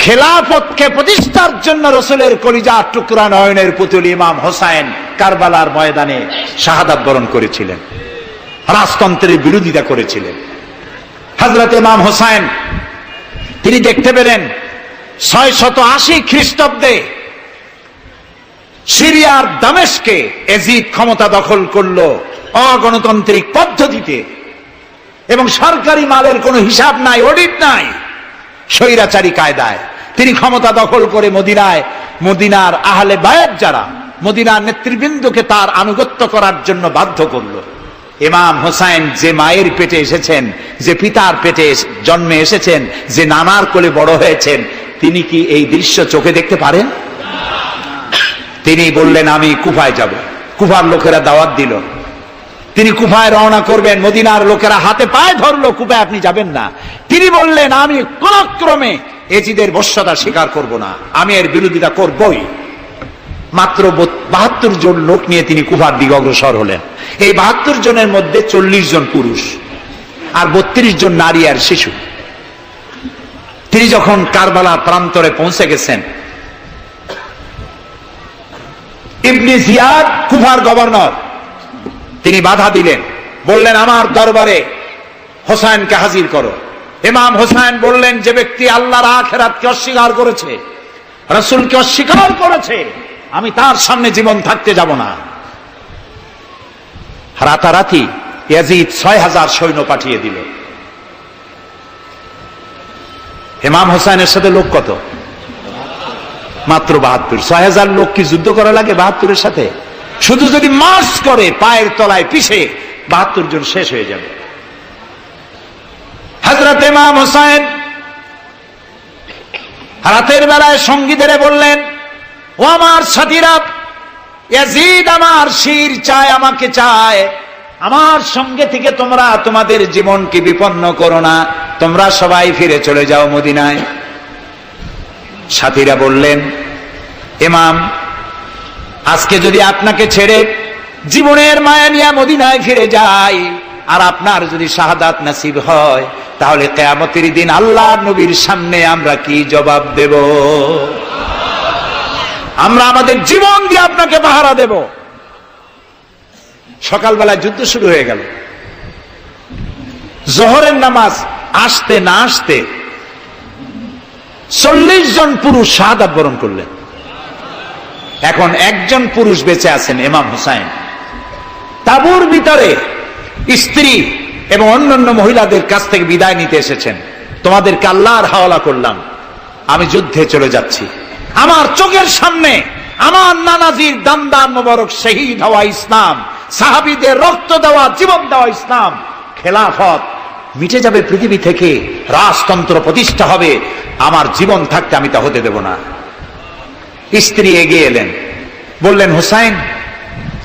খেলাফতকে প্রতিষ্ঠার জন্য রাসূলের কলিজার টুকরা নয়নের পুতুল ইমাম হোসাইন কারবালার ময়দানে শাহাদাত বরণ করেছিলেন, রাজতন্ত্রের বিরোধিতা করেছিলেন। হযরত ইমাম হোসাইন তিনি দেখতে পেলেন 680 খ্রিস্টাব্দে সিরিয়ার দামেস্কে এজিদ ক্ষমতা দখল করলো অগণতান্ত্রিক পদ্ধতিতে, এবং সরকারি মালের কোনো হিসাব নাই, অডিট নাই, স্বৈরাচারী কায়দায় তিনি ক্ষমতা দখল করে মদিনার আহলে বায়াত যারা মদিনার নেতৃবৃন্দকে তার আনুগত্য করার জন্য বাধ্য করলো। ইমাম হোসাইন যে মায়ের পেটে এসেছেন, যে পিতার পেটে জন্মে এসেছেন, যে নানার কোলে বড় হয়েছেন, তিনি কি এই দৃশ্য চোখে দেখতে পারেন? তিনি বললেন, আমি কুফায় যাব। কুফার লোকেরা দাওয়াত দিল, তিনি কুফায় রওনা করবেন। মদিনার লোকেরা হাতে পায়ে ধরলো, কুফায় আপনি যাবেন না। তিনি বললেন, আমি কোন ক্রমে এজিদের বশ্যতা স্বীকার করব না, আমি এর বিরোধিতা করবই। মাত্র 72 জন লোক নিয়ে তিনি কুফার দিকে অগ্রসর হলেন। এই 72 জনের মধ্যে 40 জন পুরুষ আর 32 জন নারী আর শিশু। তিনি যখন কারবালা প্রান্তরে পৌঁছে গেছেন, ইবনে জিয়াদ কুফার গভর্নর, তিনি বাধা দিলেন, বললেন, আমার দরবারে হোসাইনকে হাজির করো। ইমাম হোসাইন বললেন, যে ব্যক্তি আল্লাহর আখিরাতকে অস্বীকার করেছে, রাসূলকে অস্বীকার করেছে, আমি তার সামনে জীবন থাকতে যাব না। রাতারাতি ইয়াজিদ 6000 সৈন্য পাঠিয়ে দিল। ইমাম হোসাইনের সাথে লোক কত? মাত্র 72। 6000 লোক কি যুদ্ধ করা লাগে 72-এর সাথে? শুধু যদি মার্চ করে পায়ের তলায় পিষে 72 জন শেষ হয়ে যাবে। হযরত ইমাম হোসাইন রাতের বেলায় সঙ্গীদের বললেন, ও আমার সাথীরা, ইয়াজিদ আমার শির চায়, আমাকে চায়, আমার সঙ্গে থেকে তোমরা তোমাদের জীবনকে বিপন্ন করো না, তোমরা সবাই ফিরে চলে যাও মদিনায়। সাথীরা বললেন, ইমাম, আজকে যদি আপনাকে ছেড়ে জীবনের মায়া নিয়ে মদিনায় ফিরে যাই, আর আপনার যদি শাহাদাত নসিব হয়, তাহলে কিয়ামতের দিন আল্লাহর নবীর সামনে আমরা কি জবাব দেব? আমরা আমাদের জীবন দিয়ে আপনাকে পাহারা দেব। সকালবেলা যুদ্ধ শুরু হয়ে গেল। জোহরের নামাজ আসতে না আসতে 40 জন পুরুষ শাহাদাত বরণ করলেন। এখন একজন পুরুষ বেঁচে আছেন, ইমাম হোসাইন। তাঁবুর ভিতরে স্ত্রী এবং অন্যান্য মহিলাদের কাছ থেকে বিদায় নিতে এসেছেন। তোমাদেরকে আল্লাহর হাওয়ালা করলাম, আমি যুদ্ধে চলে যাচ্ছি। আমার চোখের সামনে আমার নানাজির দামদান মোবারক শহীদ হওয়া ইসলাম, সাহাবীদের রক্ত দেওয়া, জীবন দেওয়া ইসলাম, খেলাফত মিটে যাবে পৃথিবী থেকে, রাজতন্ত্র প্রতিষ্ঠা হবে, আমার জীবন থাকতে আমি তা হতে দেব না। স্ত্রী এগিয়ে এলেন, বললেন, হোসাইন,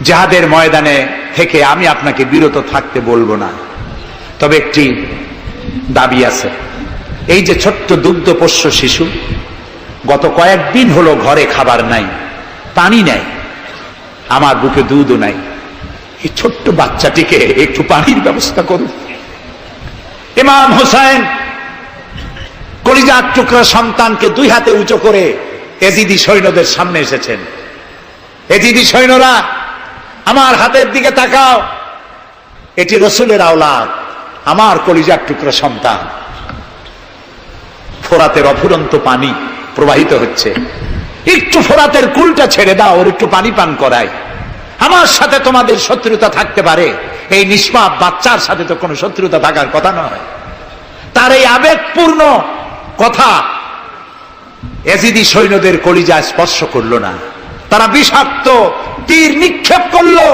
জিহাদের ময়দানে থেকে আমি আপনাকে বিরত থাকতে বলবো না, তবে একটি দাবি আছে। এই যে ছোট্ট দুগ্ধপোষ্য শিশু, গত কয়েকদিন হলো ঘরে খাবার নাই, পানি নাই, আমার বুকে দুধও নাই, এই ছোট্ট বাচ্চাটিকে একটু পানির ব্যবস্থা করুন। ইমাম হোসাইন কলিজার টুকরা সন্তানকে 2 হাতে উঁচু করে এজিদি সৈন্যদের সামনে এসেছেন। এজিদি সৈন্যরা, আমার হাতের দিকে তাকাও, এটি রাসূলের আওলাদ, আমার কলিজার টুকরা সন্তান। ফোরাতের অফুরন্ত পানি প্রবাহিত হচ্ছে, একটু ফোরাতের কুলটা ছেড়ে দাও, ওর একটু পানি পান করাই। আমার সাথে তোমাদের শত্রুতা থাকতে পারে, এই নিষ্পাপ বাচ্চার সাথে তো কোনো শত্রুতা থাকার কথা নয়। তার এই আবেগপূর্ণ কথা এজিদি সৈন্যদের কলিজায় স্পর্শ করলো না। তারা বিষাক্ত তীর নিক্ষেপ করলো।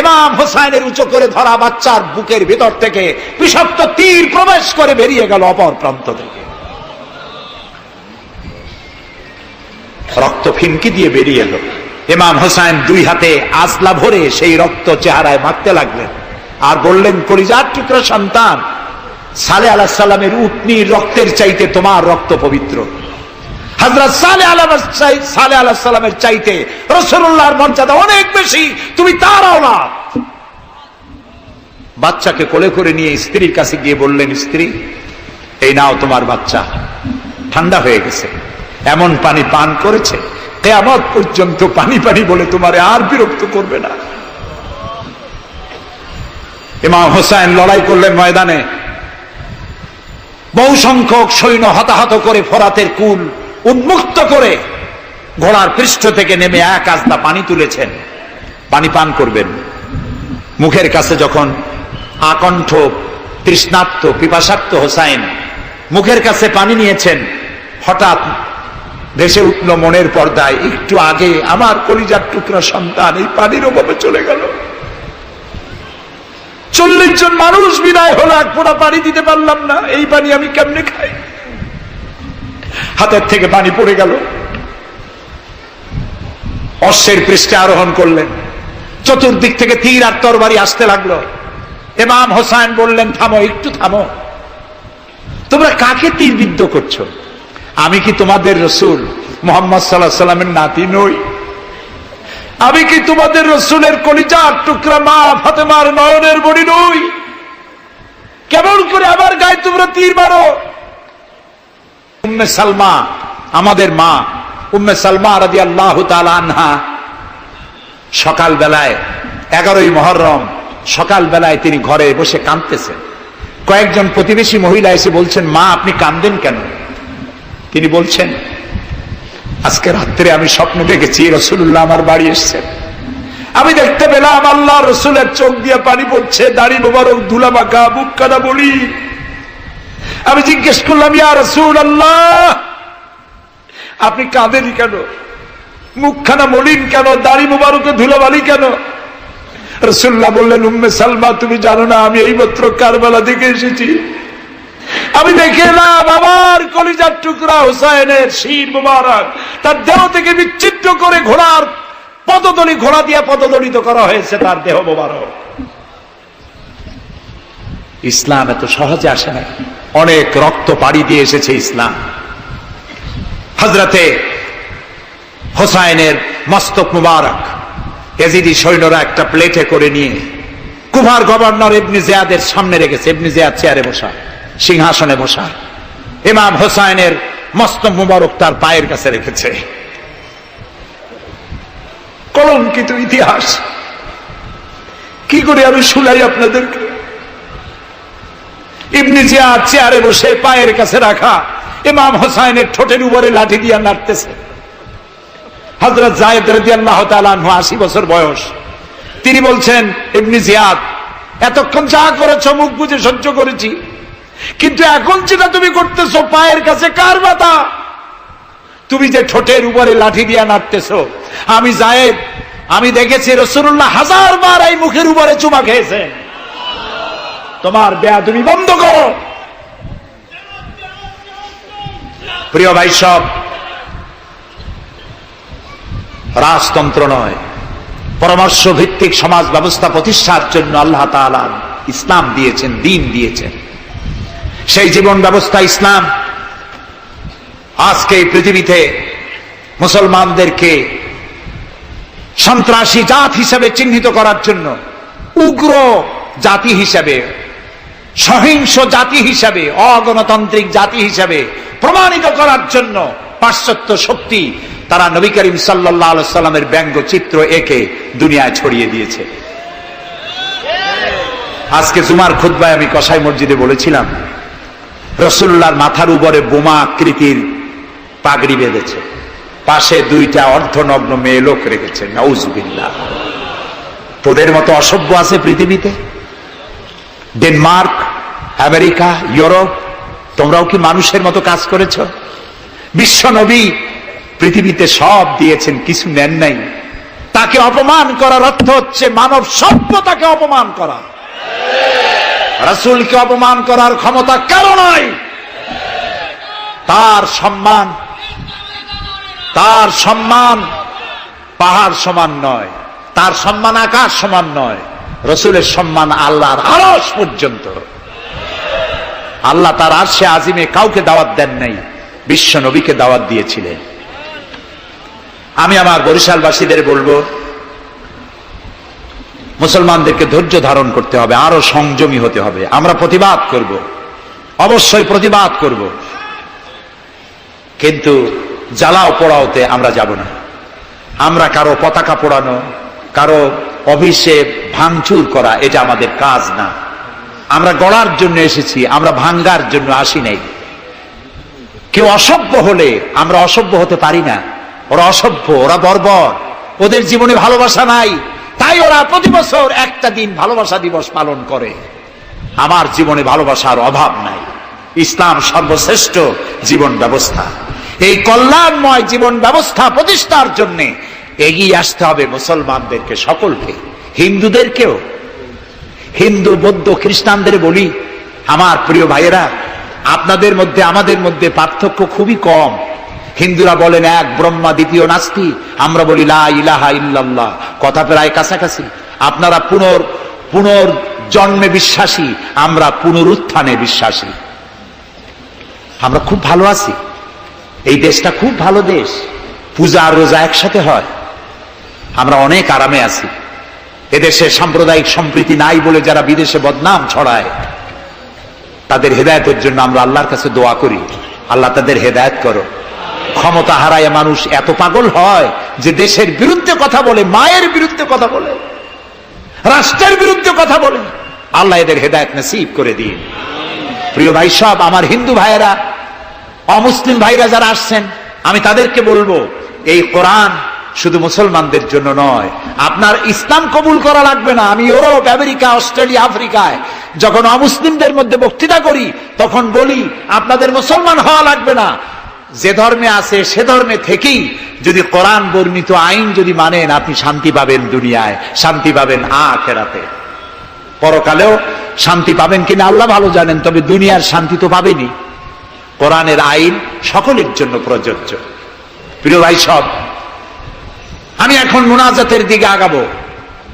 ইমাম হোসাইনের উঁচু করে ধরা বাচ্চার বুকের ভিতর থেকে বিষাক্ত তীর প্রবেশ করে বেরিয়ে গেল অপর প্রান্ত থেকে। রক্ত ফিনকি দিয়ে বেরিয়ে এলো। ইমাম হোসাইন দুই হাতে আজলা ভরে সেই রক্ত চেহারায় মাখতে লাগলেন আর বললেন, কলিজার টুকরা সন্তান, সালেহ আলাইহিস সালামের উটনির রক্তের চাইতে তোমার রক্ত পবিত্র। হযরত সালেহ আলাইহিস সালামের চাইতে রাসূলুল্লাহর মর্যাদা অনেক বেশি, তুমি তার আওলাদ। বাচ্চাকে কোলে করে নিয়ে স্ত্রীর কাছে গিয়ে বললেন, স্ত্রী, এই নাও তোমার বাচ্চা, ঠান্ডা হয়ে গেছে, এমন পানি পান করেছে কিয়ামত পর্যন্ত পানি পানি বলে তোমারে আর বিরক্ত করবে না। ইমাম হোসেন লড়াই করলেন ময়দানে। বহু সংখ্যক সৈন্য হতাহত করে ফোরাতের কুল উন্মুক্ত করে ঘোড়ার পৃষ্ঠ থেকে নেমে এক আস্তা পানি তুলেছেন, পানি পান করবেন। মুখের কাছে যখন আকণ্ঠ তৃষ্ণার্ত পিপাসার্ত হোসাইন মুখের কাছে পানি নিয়েছেন, হঠাৎ ভেসে উঠল মনের পর্দায়, একটু আগে আমার কলিজার টুকরা সন্তান এই পানির অভাবে চলে গেল। 40 জন মানুষ বিদায় হলো, এক ফোঁটা পানি দিতে পারলাম না, এই পানি আমি কেমনে খাই? হাতের থেকে পানি পড়ে গেল। অশ্বের পৃষ্ঠে আরোহণ করলেন। চতুর্দিক থেকে তীর আর তরবারি আসতে লাগলো। ইমাম হোসেন বললেন, থামো, একটু থামো, তোমরা কাকে তীরবিদ্ধ করছো? আমি কি তোমাদের রসুল মুহাম্মদ সাল্লাল্লাহু আলাইহি ওয়াসাল্লামের নাতি নই? আমি কি তোমাদের রসুলের কলিজার টুকরা মা ফাতেমার নয়নের মণি নই? কেমন করে আমার গায়ে তোমরা তীর মারো? উম্মে সালমা, আমাদের মা উম্মে সালমা রাদিয়াল্লাহু তাআলা আনহা, সকাল বেলায় 11ই মুহররম সকাল বেলায় তিনি ঘরে বসে কাঁদতেছেন। কয়েকজন প্রতিবেশী মহিলা এসে বলছেন, মা আপনি কাঁদেন কেন? তিনি বলছেন, আজকে রাত্রে আমি স্বপ্ন দেখেছি রাসূলুল্লাহ আমার বাড়ি এসেছেন। আমি দেখতে পেলাম আল্লাহ রসুলের চোখ দিয়ে পানি পড়ছে, দাড়ি মোবারক ধুলা মাখা, মুখ কানা বলি। আমি জিজ্ঞেস করলাম, ইয়া রাসূলুল্লাহ, আপনি কাঁদেনই কেন? মুখখানা মলিন কেন? দাড়ি মোবারকে ধুলাবালি কেন? রাসূলুল্লাহ বললেন, উম্মে সালমা, তুমি জানো না আমি এইমাত্র কারবালা থেকে এসেছি। আমি দেখে এলাম আমার কলিজার টুকরা হোসাইনের শির মোবারক তার দেহ থেকে বিচ্ছিন্ন করে ঘোড়ার পদতলি, ঘোড়া দিয়ে পদদলিত করা হয়েছে তার দেহ মোবারক। ইসলাম এত সহজে আসে না, অনেক রক্ত পাড়ি দিয়ে এসেছে ইসলাম। হযরতে হোসাইনের মস্তক মুবারক ইয়াজিদি সৈন্যরা একটা প্লেটে করে নিয়ে কুফার গভর্নর ইবনে জিয়াদের সামনে রেখেছে। ইবনে জিয়াদ চেয়ারে বসা, সিংহাসনে বসা, ইমাম হোসাইনের মস্তক মুবারক তার পায়ের কাছে রেখেছে। কলঙ্কিত ইতিহাস, কি করে আমি শুনাই আপনাদেরকে? ইবনে জিয়াদ চেয়ারে বসে পায়ের কাছে রাখা ইমাম হোসাইনের ঠোঁটের উপরে লাঠি দিয়ে নাড়তেছে। হযরত যায়েদ রাদিয়াল্লাহু তাআলা আনহু 80 বছর বয়স, তিনি বলছেন, ইবনে জিয়াদ, এতক্ষণ যা করেছ মুখ বুজে সহ্য করেছি, কিন্তু এখন যেটা তুমি করতেছো পায়ের কাছে কার ব্যথা? তুমি যে ঠোঁটের উপরে লাঠি দিয়ে নাড়তেছো, আমি যায়েদ, আমি দেখেছি রাসূলুল্লাহ 1000 বার এই মুখের উপরে চুমা খেয়েছেন। তোমার বেয়াদবি বন্ধ করো। প্রিয় ভাই সব, রাজতন্ত্র নয়, পরামর্শ ভিত্তিক সমাজ ব্যবস্থা প্রতিষ্ঠার জন্য আল্লাহ তাআলা ইসলাম দিয়েছেন, দ্বীন দিয়েছেন। সেই জীবন ব্যবস্থা ইসলাম আজকে এই পৃথিবীতে মুসলমানদেরকে সন্ত্রাসী জাত হিসেবে চিহ্নিত করার জন্য, উগ্র জাতি হিসেবে, সহিংস জাতি হিসেবে, অগণতান্ত্রিক জাতি হিসেবে প্রমাণিত করার জন্য পাশ্চাত্য শক্তি তারা নবী করিম সাল্লাল্লাহু আলাইহি সাল্লামের ব্যঙ্গচিত্র এঁকে দুনিয়ায় ছড়িয়ে দিয়েছে। আজকে জুমার খুতবায় আমি কসাই মসজিদে বলেছিলাম, রাসূলুল্লাহর মাথার উপরে বোমা আকৃতির পাগড়ি বেঁধেছে, পাশে 2টা অর্ধনগ্ন মেয়ে লোক রেখেছে। নাউজুবিল্লাহ। তোদের মতো অসভ্য আছে পৃথিবীতে? ডেনমার্ক, আমেরিকা, ইউরোপ, তোমরাও কি মানুষের মতো কাজ করেছ? বিশ্ব নবী পৃথিবীতে সব দিয়েছেন, কিছু নেন নাই। তাকে অপমান করার অর্থ হচ্ছে মানব সভ্যতাকে অপমান করা। রাসূলকে অপমান করার ক্ষমতা কারো নয়। তার সম্মান পাহাড় সমান নয়, তার সম্মান আকাশ সমান নয়। রাসূলের সম্মান আল্লাহর আরশ পর্যন্ত। আল্লাহ তার আরশে আজিমে কাউকে দাওয়াত দেন নাই, বিশ্ব নবীকে দাওয়াত দিয়েছিলেন। আমি আমার বরিশালবাসীদের বলবো, মুসলমানদেরকে ধৈর্য ধারণ করতে হবে, আরো সংযমী হতে হবে। আমরা প্রতিবাদ করব, অবশ্যই প্রতিবাদ করব, কিন্তু জ্বালাও পোড়াওতে আমরা যাব না। আমরা কারো পতাকা পোড়ানো, কারো অফিসে ভাঙচুর করা, এটা আমাদের কাজ না। আমরা গড়ার জন্য এসেছি, আমরা ভাঙ্গার জন্য আসি নাই। কেউ অসভ্য হলে আমরা অসভ্য হতে পারি না। ওরা অসভ্য, ওরা বর্বর, ওদের জীবনে ভালোবাসা নাই, তাই ওরা প্রতি বছর একটা দিন ভালোবাসা দিবস পালন করে। আমার জীবনে ভালোবাসার অভাব নাই। ইসলাম সর্বশ্রেষ্ঠ জীবন ব্যবস্থা। এই কল্যাণময় জীবন ব্যবস্থা প্রতিষ্ঠার জন্য এগিয়ে আসতে হবে মুসলমানদেরকে, সকলকে, হিন্দুদেরকেও। হিন্দু, বৌদ্ধ, খ্রিস্টানদের বলি, আমার প্রিয় ভাইয়েরা, আপনাদের মধ্যে আমাদের মধ্যে পার্থক্য খুবই কম। হিন্দুরা বলেন এক ব্রহ্মা, দ্বিতীয় নাস্তি। আমরা বলি লা ইলাহা ইল্লাল্লাহ, কথা প্রায় কাছাকাছি। আপনারা পুনর্জন্মে বিশ্বাসী, আমরা পুনরুত্থানে বিশ্বাসী। আমরা খুব ভালো আছি, এই দেশটা খুব ভালো দেশ, পূজা আর রোজা একসাথে হয়, আমরা অনেক আরামে আছি। এদেশে সাম্প্রদায়িক সম্প্রীতি নাই বলে যারা বিদেশে বদনাম ছড়ায়, তাদের হেদায়েতের জন্য আমরা আল্লাহর কাছে দোয়া করি, আল্লাহ তাদের হেদায়েত করো। ক্ষমতা হারায় মানুষ এত পাগল হয় যে দেশের বিরুদ্ধে কথা বলে, মায়ের বিরুদ্ধে কথা বলে, রাষ্ট্রের বিরুদ্ধে কথা বলে। আল্লাহ এদের হেদায়েত নসিব করে দিন। প্রিয় ভাই সব, আমার হিন্দু ভাইয়েরা, অমুসলিম ভাইরা যারা আসছেন, আমি তাদেরকে বলবো, এই কোরআন শুধু মুসলমানদের জন্য নয়। আপনার ইসলাম কবুল করা লাগবে না। আমি ইউরোপ, আমেরিকা, অস্ট্রেলিয়া, আফ্রিকায় যখন অমুসলিমদের মধ্যে বক্তৃতা করি, তখন বলি আপনাদের মুসলমান হওয়া লাগবে না। যে ধর্মে আছে সে ধর্মে থেকেই যদি কোরআন বর্ণিত আইন যদি মানেন, আপনি শান্তি পাবেন দুনিয়ায়, শান্তি পাবেন আখিরাতে। পরকালেও শান্তি পাবেন কিনা আল্লাহ ভালো জানেন, তবে দুনিয়ার শান্তি তো পাবেনই। কোরআনের আইন সকলের জন্য প্রযোজ্য। প্রিয় ভাই সব, আমি এখন মুনাজাতের দিকে আগাবো।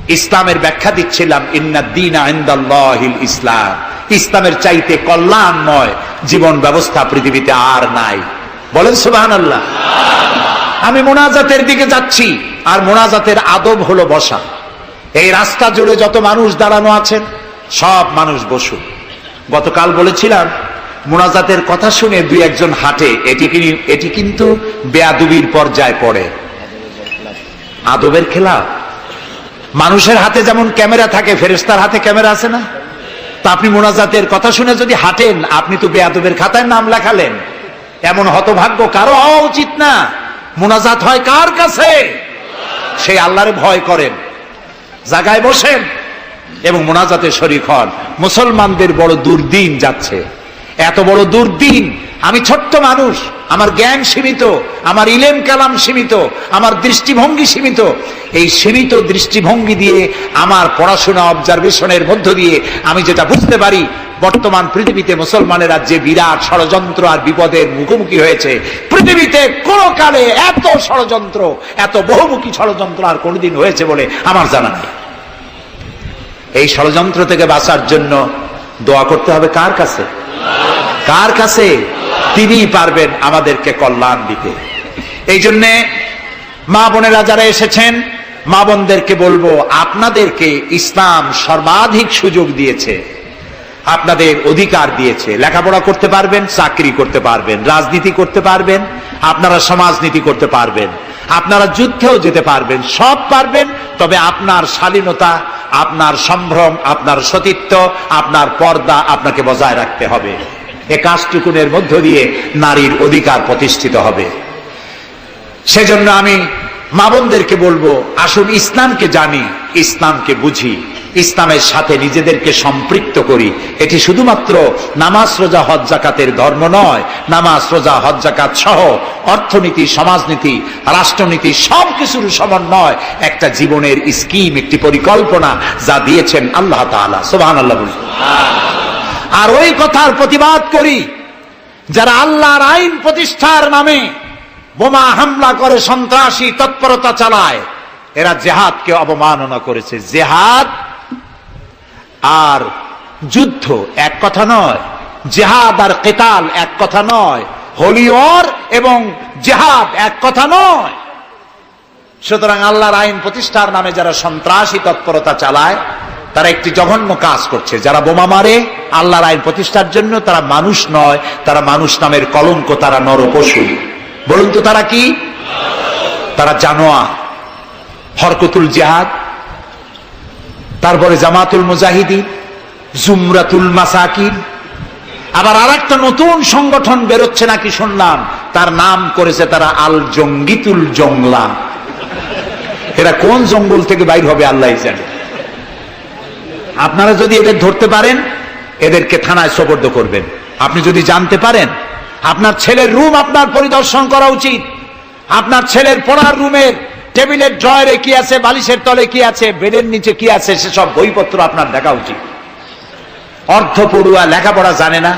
ইসলামের ব্যাখ্যা দিচ্ছিলাম, ইন্নাদ-দীনা ইনদাল্লাহিল ইসলাম। ইসলামের চাইতে কল্যাণময় জীবন ব্যবস্থা পৃথিবীতে আর নাই। বলেন সুবহানাল্লাহ। আমি মুনাজাতের দিকে যাচ্ছি, আর মুনাজাতের আদব হলো বসা। এই রাস্তা জুড়ে যত মানুষ দাঁড়ানো আছেন, সব মানুষ বসুন। গতকাল বলেছিলাম, মুনাজাতের কথা শুনে দুই একজন হাঁটে, এটি কিন্তু বেয়াদবির পর্যায়ে পড়ে, আদবের খেলাফ। মানুষের হাতে যেমন ক্যামেরা থাকে, ফেরেশতার হাতে ক্যামেরা আছে না? তা আপনি মুনাজাতের কথা শুনে যদি হাঁটেন, আপনি তো বেয়াদবের খাতায় নাম লেখালেন। এমন হতভাগ্য কারো হওয়া উচিত না। মুনাজাত হয় কার কাছে? সেই আল্লাহরে ভয় করেন, জায়গায় বসেন এবং মুনাজাতে শরীক হন। মুসলমানদের বড় দুর্দিন যাচ্ছে, এত বড় দুর্দিন। আমি ছোট্ট মানুষ, আমার জ্ঞান সীমিত, আমার ইলেম কালাম সীমিত, আমার দৃষ্টিভঙ্গি সীমিত। এই সীমিত দৃষ্টিভঙ্গি দিয়ে, আমার পড়াশোনা অবজারভেশনের মধ্য দিয়ে আমি যেটা বুঝতে পারি, বর্তমান পৃথিবীতে মুসলমানেরা যে বিরাট ষড়যন্ত্র আর বিপদের মুখোমুখি হয়েছে, পৃথিবীতে কোন কালে এত ষড়যন্ত্র, এত বহুমুখী ষড়যন্ত্র আর কোনদিন হয়েছে বলে আমার জানা নেই। এই ষড়যন্ত্র থেকে বাঁচার জন্য দোয়া করতে হবে কার কাছে? কার কাছে? তিনিই পারবেন আমাদেরকে কল্যাণ দিতে। এই জন্যে মা বোনেরা যারা এসেছেন, মা বোনদেরকে বলবো, আপনাদেরকে ইসলাম সর্বাধিক সুযোগ দিয়েছে, আপনাদের অধিকার দিয়েছে। লেখাপড়া করতে পারবেন, চাকরি করতে পারবেন, রাজনীতি করতে পারবেন, আপনারা সমাজনীতি করতে পারবেন, আপনারা যুদ্ধেও যেতে পারবেন, সব পারবেন। তবে আপনার শালীনতা, আপনার সম্ভ্রম, আপনার সতীত্ব, আপনার পর্দা আপনাকে বজায় রাখতে হবে। এ কাজটুকুনের মধ্য দিয়ে নারীর অধিকার প্রতিষ্ঠিত হবে। সেজন্য আমি মা বোনদেরকে বলবো, আসুন ইসলামকে জানি, ইসলামকে বুঝি, ইসলামের সাথে নিজেদেরকে সম্পৃক্ত করি। এটি শুধুমাত্র নামাজ রোজা হজ জাকাতের ধর্ম নয়। নামাজ রোজা হজ জাকাত সহ অর্থনীতি, সমাজনীতি, রাষ্ট্রনীতি সবকিছুর সমন্বয় একটা জীবনের স্কিম, একটি পরিকল্পনা যা দিয়েছেন আল্লাহ তাআলা। সুবহানাল্লাহ। আর ওই কথার প্রতিবাদ করি যারা আল্লাহর আইন প্রতিষ্ঠার নামে বোমা হামলা করে, সন্ত্রাসী তৎপরতা চালায়, এরা জিহাদকে অবমাননা করেছে। জিহাদ আর যুদ্ধ এক কথা নয়, জিহাদ আর কিতাল এক কথা নয়, হোলি ওয়ার এবং জিহাদ এক কথা নয়। সুতরাং আল্লাহর আইন প্রতিষ্ঠার নামে যারা সন্ত্রাসী তৎপরতা চালায় তারা একটি জঘন্য কাজ করছে। যারা বোমা মারে আল্লাহর আইন প্রতিষ্ঠার জন্য, তারা মানুষ নয়, তারা মানুষ নামের কলঙ্ক, তারা নরপশু। বলুন তো তারা কি? তারা জানোয়ার। হরকতুল জিহাদ, তারপরে জামাতুল মুজাহিদিন, জুমরাতুল মাসাকিন, আবার আরেকটা নতুন সংগঠন বেরোচ্ছে নাকি শুনলাম, তার নাম করেছে তারা আল জঙ্গিতুল জংলা। এরা কোন জঙ্গল থেকে বাইর হবে আল্লাহ জানে। আপনারা যদি এদের ধরতে পারেন, এদেরকে থানায় সোপর্দ করবেন। আপনি যদি জানতে পারেন, আপনার ছেলের রুম আপনার পরিদর্শন করা উচিত। আপনার ছেলের পড়ার রুমের টেবিলের ড্রয়ারে কি আছে, বালিশের তলে কি আছে, বেডের নিচে কি আছে, সেসব বইপত্র আপনার দেখা উচিত। অর্ধ পড়ুয়া, লেখাপড়া জানে না,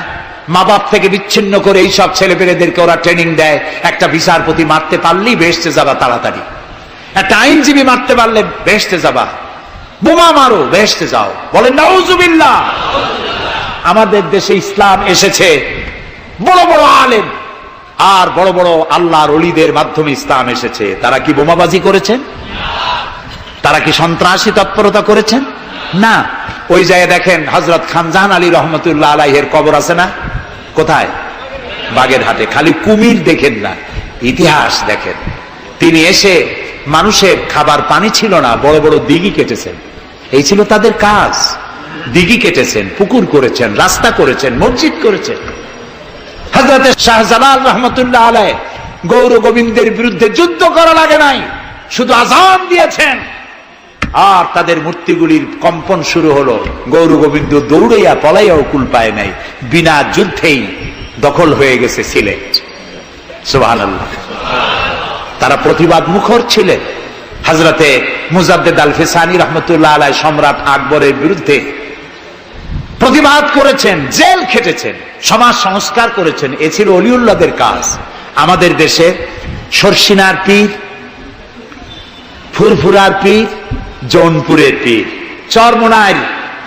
মা বাপ থেকে বিচ্ছিন্ন করে এইসব ছেলেপেলেদেরকে ওরা ট্রেনিং দেয়। একটা বিচারপতি মারতে পারলেই বেহেশতে যাবা তাড়াতাড়ি, একটা আইনজীবী মারতে পারলে বেহেশতে যাবা, বোমা মারো বেহেশতে যাও। বলেন নাউজুবিল্লাহ। আমাদের দেশে ইসলাম এসেছে বড় বড় আলেম আর বড় বড় আল্লাহর ওলিদের মাধ্যমে ইসলাম এসেছে। তারা কি বোমাবাজি করেছেন? তারা কি সন্ত্রাসী তৎপরতা করেছেন? না। ওই জায়গায় দেখেন হযরত খানজাহান আলী রহমতুল্লাহ আলাইহির কবর আছে না? কোথায়? বাগেরহাটে। খালি কুমির দেখেন না, ইতিহাস দেখেন। তিনি এসে, মানুষের খাবার পানি ছিল না, বড় বড় দিঘি কেটেছেন। এই ছিল তাদের কাজ। দিঘি কেটেছেন, পুকুর করেছেন, রাস্তা করেছেন, মসজিদ করেছেন। হযরত শাহজালাল রহমতুল্লাহ আলাইহি গৌর গোবিন্দের বিরুদ্ধে যুদ্ধ করা লাগে নাই, শুধু আযান দিয়েছেন আর তাদের মূর্তিগুলির কম্পন শুরু হলো। গৌর গোবিন্দ দৌড়াইয়া পলাইয়াও কুল পায় নাই, বিনা যুদ্ধেই দখল হয়ে গেছে সিলেট। সুবহানাল্লাহ। তারা প্রতিবাদ মুখর ছিলেন। হযরতে মুজাদ্দেদ আল ফিসানি রহমতুল্লাহ আলাইহি সম্রাট আকবরের বিরুদ্ধে প্রতিবাদ করেছেন, জেল খেটেছেন, সমাজ সংস্কার করেছেন। এ ছিল অলিউল্লাহদের কাজ। আমাদের দেশে শর্ষিনার পীর, ফুরফুরার পীর, জৌনপুরের পীর, চরমোনাইর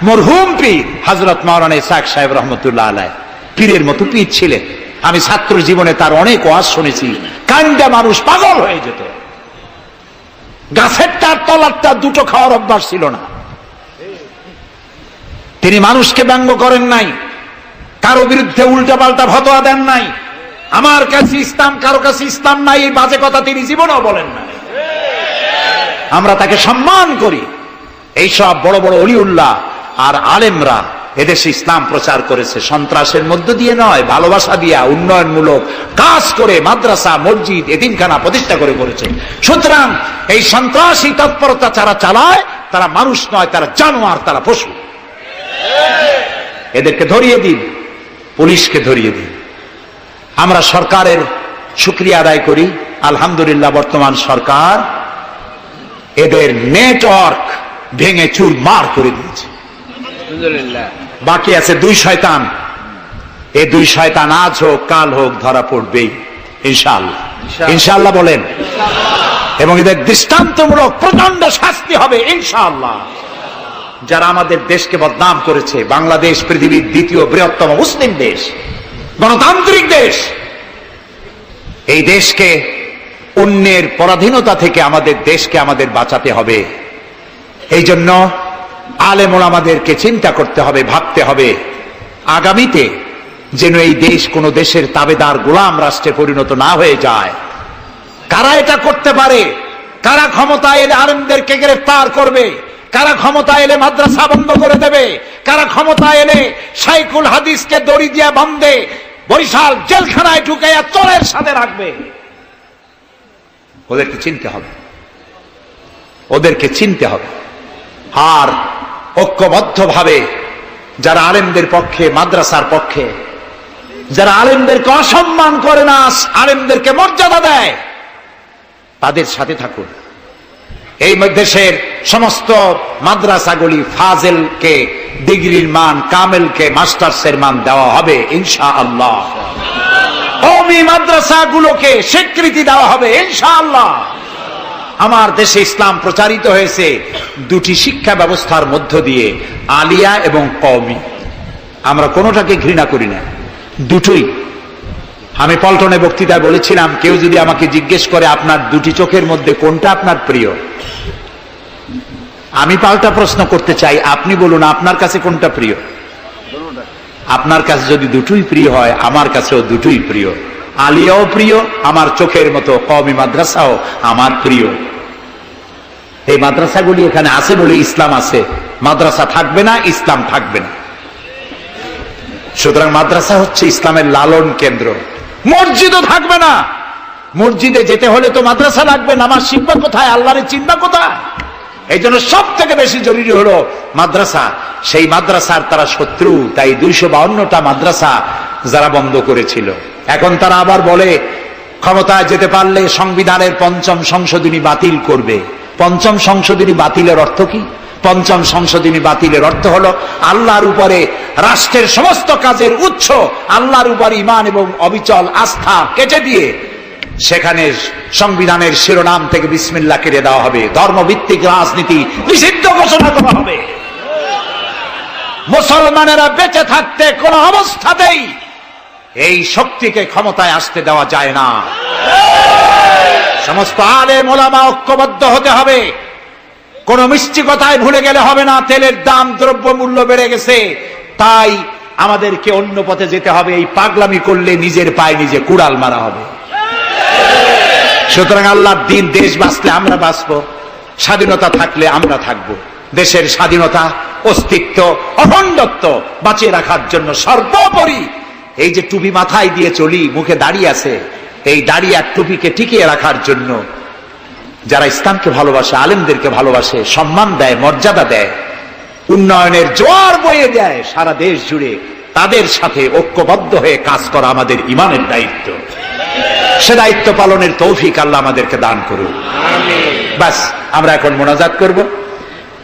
মরহুম পীর হযরত মাওলানা ইসহাক সাহেব রহমতুল্লাহ আলাইহি পীরের মতো পীর ছিলেন। আমি ছাত্র জীবনে তার অনেক ওয়াজ শুনেছি। কান্দা মানুষ পাগল হয়ে যেত। গাছের তার তলারটা দুটো খাওয়ার অভ্যাস ছিল না। তিনি মানুষকে ব্যঙ্গ করেন নাই, কারো বিরুদ্ধে উল্টা পাল্টা ফতোয়া দেন নাই। আমার কাছে ইসলাম, কারো কাছে ইসলাম নাই, এই বাজে কথা তিনি জীবনেও বলেন না। আমরা তাকে সম্মান করি। এইসব বড় বড় অলিউল্লাহ আর আলেমরা এদেশে ইসলাম প্রচার করেছে, সন্ত্রাসের মধ্য দিয়ে নয়, ভালোবাসা দিয়া, উন্নয়নমূলক কাজ করে, মাদ্রাসা, মসজিদ, এতিমখানা প্রতিষ্ঠা করে করেছে। সুতরাং এই সন্ত্রাসী তৎপরতা যারা চালায় তারা মানুষ নয়, তারা জানোয়ার, তারা পশু। এদেরকে ধরিয়ে দিন, পুলিশকে ধরিয়ে দিন। আমরা সরকারের শুকরিয়া আদায় করি, আলহামদুলিল্লাহ বর্তমান সরকার এদের নেটওয়ার্ক ভেঙে চুরমার করে দিয়েছে। বাকি আছে দুই শয়তান। এই দুই শয়তান আজ হোক কাল হোক ধরা পড়বেই ইনশাআল্লাহ। ইনশাআল্লাহ বলেন। এবং এদের দৃষ্টান্তমূলক প্রচন্ড শাস্তি হবে ইনশাআল্লাহ। যারা আমাদের দেশকে বদনাম করেছে, বাংলাদেশ পৃথিবীর দ্বিতীয় বৃহত্তম মুসলিম দেশ, গণতান্ত্রিক দেশ, এই দেশকে অন্যের পরাধীনতা থেকে আমাদের দেশকে আমাদের বাঁচাতে হবে। এই জন্য আলেম ওলামাদেরকে চিন্তা করতে হবে, ভাবতে হবে আগামীতে যেন এই দেশ কোন দেশের তাবেদার গোলাম রাষ্ট্রে পরিণত না হয়ে যায়। কারা এটা করতে পারে? কারা ক্ষমতা এলে আলেমদেরকে গ্রেফতার করবে? কারা ক্ষমতা এলে মাদ্রাসা বন্ধ করে দেবে? কারা ক্ষমতা এলে শাইখুল হাদিসকে দড়ি দিয়া বাঁধে বরিশাল জেলখানায় ঢুকাইয়া চোরের সাথে রাখবে? ওদেরকে চিনতে হবে। ওদেরকে চিনতে হবে। আর ঐক্যবদ্ধভাবে যারা আলেমদের পক্ষে, মাদ্রাসার পক্ষে, যারা আলেমদেরকে অসম্মান করে না, আলেমদেরকে মর্যাদা দেয়, তাদের সাথে থাকুন। এই দেশের সমস্ত মাদ্রাসাগুলি ফাজেলকে ডিগ্রির মান, কামেলকে মাস্টার্সের মান দেওয়া হবে ইনশাআল্লাহ। কওমি মাদ্রাসাগুলোকে স্বীকৃতি দেওয়া হবে ইনশাআল্লাহ। আমার দেশে ইসলাম প্রচারিত হয়েছে দুটি শিক্ষা ব্যবস্থার মধ্য দিয়ে, আলিয়া এবং কওমি। আমরা কোনোটাকে ঘৃণা করি না, দুটোই। আমি পল্টনে বক্তৃতায় বলেছিলাম, কেউ যদি আমাকে জিজ্ঞেস করে আপনার দুটি চোখের মধ্যে কোনটা আপনার প্রিয়, আমি পাল্টা প্রশ্ন করতে চাই, আপনি বলুন আপনার কাছে কোনটা প্রিয়? আপনার কাছে যদি দুটোই প্রিয় হয়, আমার কাছেও দুটোই প্রিয়। আলিয়াও প্রিয় আমার চোখের মতো, কওমি মাদ্রাসাও আমার প্রিয়। এই মাদ্রাসাগুলি এখানে আছে বলে ইসলাম আছে, মাদ্রাসা থাকবে না, ইসলাম থাকবে না। সুতরাং মাদ্রাসা হচ্ছে ইসলামের লালন কেন্দ্র। মসজিদও থাকবে না, মসজিদে যেতে হলে তো মাদ্রাসা লাগবে, নামাজ শিখবা কোথায়, আল্লাহরে চিনবা কোথায়? এই জন্য সব থেকে বেশি জরুরি হলো মাদ্রাসা। সেই মাদ্রাসার তারা শত্রু, তাই 252টা মাদ্রাসা যারা বন্ধ করেছিল, এখন তারা আবার বলে ক্ষমতায় যেতে পারলে সংবিধানের 5ম সংশোধনী বাতিল করবে। 5ম সংশোধনী বাতিলের অর্থ কি? 5ম সংশোধনী বাতিলের অর্থ হলো আল্লাহর উপরে, রাষ্ট্রের সমস্ত কাজের উৎস আল্লাহর উপর ঈমান এবং অবিচল আস্থা কেটে দিয়ে সেখানে সংবিধানের শিরোনাম থেকে বিসমিল্লাহ কেটে দেওয়া হবে, ধর্মভিত্তিক রাজনীতি নিষিদ্ধ ঘোষণা করা হবে। মুসলমানেরা বেঁচে থাকতে কোন অবস্থাতেই এই শক্তিকে ক্ষমতায় আসতে দেওয়া যায় না। সমস্ত আলেম ওলামা ঐক্যবদ্ধ হতে হবে। কোন মিষ্টি কথায় ভুলে গেলে হবে না। তেলের দাম, দ্রব্য মূল্য বেড়ে গেছে, তাই আমাদেরকে অন্য পথে যেতে হবে। এই পাগলামি করলে নিজের পায়ে নিজে কুড়াল মারা হবে। সুতরাং আল্লাহর দিন, দেশ বাঁচলে আমরা বাঁচবো, স্বাধীনতা থাকলে আমরা থাকবো। দেশের স্বাধীনতা, অস্তিত্ব, অখণ্ডত্ব বাঁচিয়ে রাখার জন্য সর্বোপরি এই যে টুপি মাথায় দিয়ে চলি, মুখে দাড়ি আছে, এই দাড়ি আর টুপিকে টিকিয়ে রাখার জন্য যারা ইসলামকে ভালোবাসে, আলেমদেরকে ভালোবাসে, সম্মান দেয়, মর্যাদা দেয়, উন্নয়নের জোয়ার বয়ে দেয় সারা দেশ জুড়ে, তাদের সাথে ঐক্যবদ্ধ হয়ে কাজ করা আমাদের ঈমানের দায়িত্ব। সে দায়িত্ব পালনের তৌফিক আল্লাহ আমাদেরকে দান করুন। বাস, আমরা এখন মোনাজাত করব।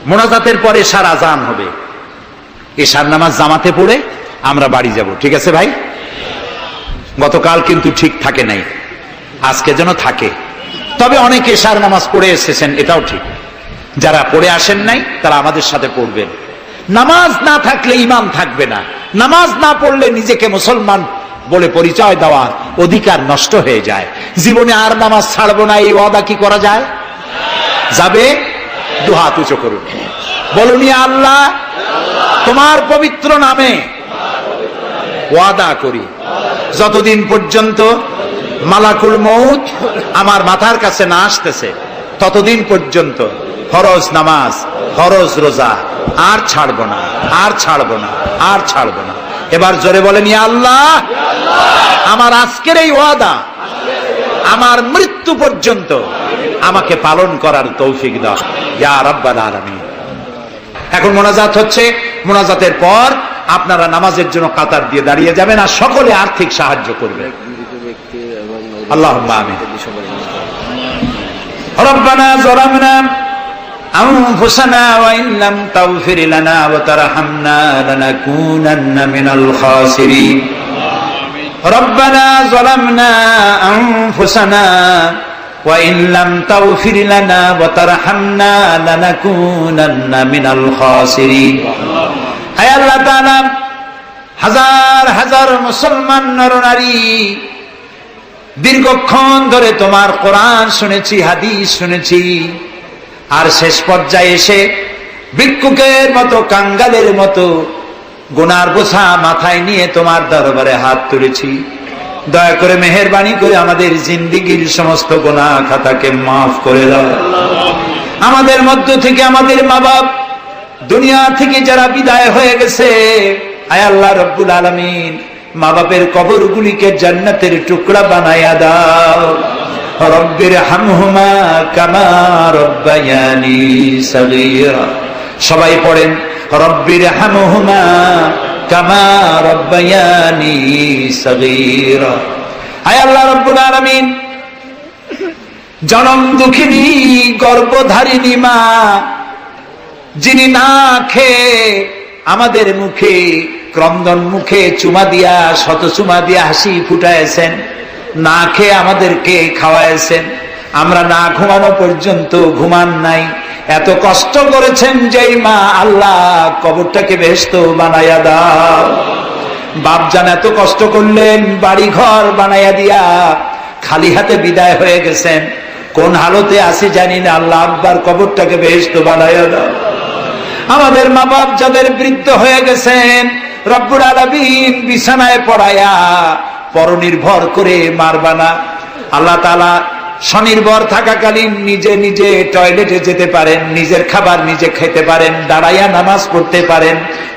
মোনাজাতের পরে এশার আজান হবে। এশার নামাজ জামাতে পড়ে আমরা বাড়ি যাব। ঠিক আছে ভাই? গতকাল কিন্তু ঠিক থাকে নাই, আজকে যেন থাকে। তবে অনেকে এশার নামাজ পড়ে এসেছেন, এটাও ঠিক। যারা পড়ে আসেন নাই তারা আমাদের সাথে পড়বেন। নামাজ না থাকলে ঈমান থাকবে না। নামাজ না পড়লে নিজেকে মুসলমান বলে পরিচয় দেওয়ার অধিকার নষ্ট হয়ে যায়। জীবনে আর নামাজ ছাড়বো না, এই ওয়াদা কি করা যায়? যাবে? দুহাত উঁচু করুন, বলুন ইয়া আল্লাহ, তোমার পবিত্র নামে ওয়াদা করি, যতদিন পর্যন্ত মালাকুল মউত আমার মাথার কাছে না আসতেছে, ততদিন পর্যন্ত ফরজ নামাজ, ফরজ রোজা আর ছাড়বো না, আর ছাড়বো না, আর ছাড়বো না। এবার জোরে বলেন ইয়া আল্লাহ, আমার আজকের এই ওয়াদা আমার মৃত্যু পর্যন্ত আমাকে পালন করার তৌফিক দাও ইয়া রাব্বাল আলামিন। এখন মোনাজাত হচ্ছে। মোনাজাতের পর আপনারা নামাজের জন্য কাতার দিয়ে দাঁড়িয়ে যাবেন আর সকলে আর্থিক সাহায্য করবেন। আল্লাহুম্মা আমিন। রব্বানা যালামনা আনফুসানা ওয়া ইন লাম তাগফির লানা ওয়া তারহামনা লানাকুনান্না মিনাল খাসিরিন। রব্বানা যালামনা আনফুসানা ওয়া ইন লাম তাগফির লানা ওয়া তারহামনা লানাকুনান্না মিনাল খাসিরিন। হে আল্লাহ তাআলা, হাজার হাজার মুসলমান নরনারী দীর্ঘক্ষণ ধরে তোমার কোরআন শুনেছি, হাদিস শুনেছি, আর শেষ পর্যায়ে এসে ভিক্ষুকের মতো, কাঙ্গালের মতো গুনার বোঝা মাথায় নিয়ে তোমার দরবারে হাত তুলেছি। দয়া করে মেহেরবানি করে আমাদের জিন্দেগীর সমস্ত গুনাহ খাতাকে মাফ করে দাও। আমাদের মধ্য থেকে আমাদের মা বাপ দুনিয়া থেকে যারা বিদায় হয়ে গেছে, আয় আল্লাহ রব্বুল আলামিন, মা বাপের কবরগুলিকে জান্নাতের টুকরা বানায়া দাও। রব্বিরহামহুমা কামা রব্বায়ানি সগীরা। সবাই পড়েন রব্বিরহামহুমা কামা রব্বায়ানি সগীরা। আয় আল্লাহ রাব্বুল আলামিন, জনম দুঃখিনী গর্ভধারিণী মা, যিনি না খেয়ে আমাদের মুখে ক্রন্দন মুখে চুমা দিয়া শত চুমা দিয়া হাসি ফুটাইছেন, না খেয়ে আমাদেরকে খাওয়াইছেন, আমরা না ঘুমানো পর্যন্ত ঘুমান নাই, এত কষ্ট করেছেন যেই মা, আল্লাহ কবরটাকে বেহেশত বানাইয়া দাও। বাপজান এত কষ্ট করলেন, বাড়ি ঘর বানাইয়া দিয়া খালি হাতে বিদায় হয়ে গেছেন, কোন হালতে আসি জানি না, আল্লাহ আব্বার কবরটাকে বেহেশত বানাইয়া দাও। আমাদের মা বাপ যাদের বৃদ্ধ হয়ে গেছেন, রব্বুল আলামিন বিছানায় পড়ায়া পরনির্ভর করে মারবা না। আল্লাহ তাআলা স্বনির্ভর থাকাকালীন নিজে নিজে টয়লেটে যেতে পারেন, নিজের খাবার নিজে খেতে পারেন, দাঁড়াইয়া নামাজ পড়তে পারেন,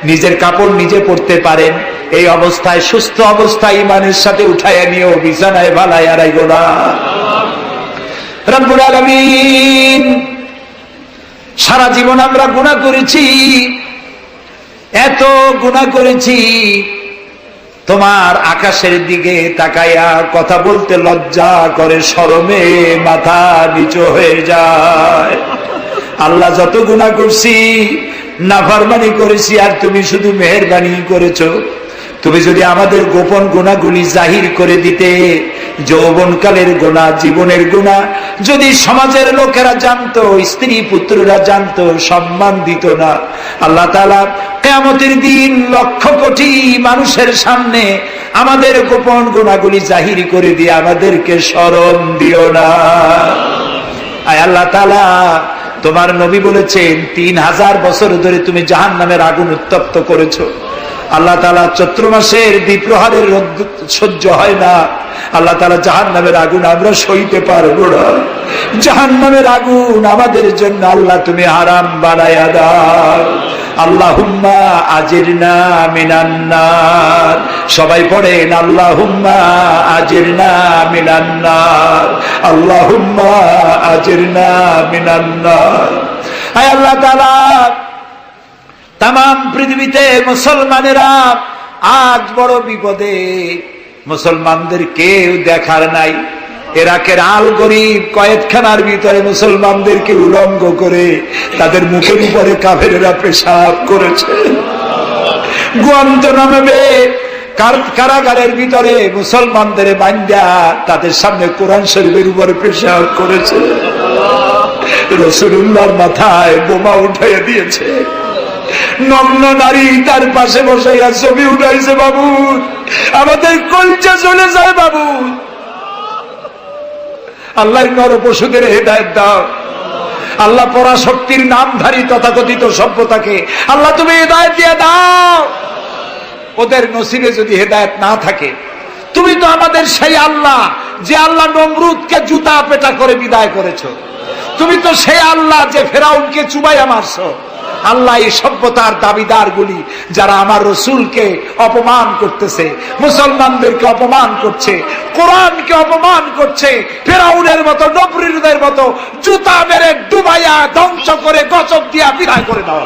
নিজের কাপড় নিজে পরতে পারেন। এই অবস্থায় সুস্থ অবস্থায় ইমানের সাথে উঠাইয়া নিয়েও বিছানায় ভালাইয়া রাখবো না। রব্বুল আলামিন, সারা জীবন আমরা গুনাহ করেছি, এত গুনাহ করেছি, তোমার আকাশের দিকে তাকাইয়া কথা বলতে লজ্জা করে, শরমে মাথা নিচু হয়ে যায়। আল্লাহ যত গুনাহ করছি, নাফরমানি করেছি, আর তুমি শুধু মেহেরবানি করেছো। তুমি যদি আমাদের গোপন গুনাহগুলি জাহির করে দিতে, যৌবনকালের গুনাহ, জীবনের গুনাহ যদি সমাজের লোকেরা জানতো, স্ত্রী পুত্ররা জানতো, সম্মান দিত না। আল্লাহ তাআলা কিয়ামতের দিন লক্ষ কোটি মানুষের সামনে আমাদের গোপন গুনাহগুলি জাহির করে দিয়ে আমাদেরকে শরম দিও না। আয় আল্লাহ তাআলা, তোমার নবী বলেছেন 3000 বছর ধরে তুমি জাহান্নামের আগুন উত্তপ্ত করেছো। আল্লাহ তাআলা চৈত্র মাসের দ্বিপ্রহরের রোদ সহ্য হয় না। আল্লাহ তাআলা জাহান্নামের আগুন আমরা সইতে পারবো না। জাহান্নামের আগুন আমাদের জন্য আল্লাহ তুমি হারাম বানায়া দাও। আল্লাহুম্মা আজিরনা মিনান নার। সবাই পড়েন আল্লাহুম্মা আজিরনা মিনান নার, আল্লাহুম্মা আজিরনা মিনান নার। আয় আল্লাহ তাআলা, তাম পৃথিবীতে মুসলমানেরা আজ বড় বিপদে, মুসলমানদের কেউ দেখার নাই। ইরাকের আল গরিব কয়েদখানার ভিতরে মুসলমানদেরকে উলঙ্গ করে তাদের মুখের উপরে কাফেরেরা পেশাব করেছে। গুয়ান্তানামে কারাগারের ভিতরে মুসলমানদের বান্দা তাদের সামনে কোরআন শরীফের উপরে পেশাব করেছে। রাসূলুল্লাহর মাথায় বোমা উঠাইয়া দিয়েছে। নগ্ন নারী তার পাশে বসাইয়া ছবি উঠাইছে। বাবু, আমাদের কলজা চলে যায় বাবু। আল্লাহর নর পশুদের হেদায়েত দাও। আল্লাহ পরাশক্তির নামধারী তথাকথিত সভ্যতাকে আল্লাহ তুমি হেদায়েত দিয়ে দাও। ওদের নসিবে যদি হেদায়েত না থাকে, তুমি তো আমাদের সেই আল্লাহ যে আল্লাহ নমরুদকে জুতা পেটা করে বিদায় করেছো। তুমি তো সেই আল্লাহ যে ফেরাউনকে চুবাইয়া মারছো। আল্লাহ, এই সভ্যতার দাবিদার গুলি যারা আমার রসুলকে অপমান করতেছে, মুসলমানদেরকে অপমান করছে, কোরআনকে অপমান করছে, ফেরাউনের মতো নবরুদের মতো জুতা মেরে ডুবাইয়া ধ্বংস করে গজব দিয়া বিদায় করে দাও।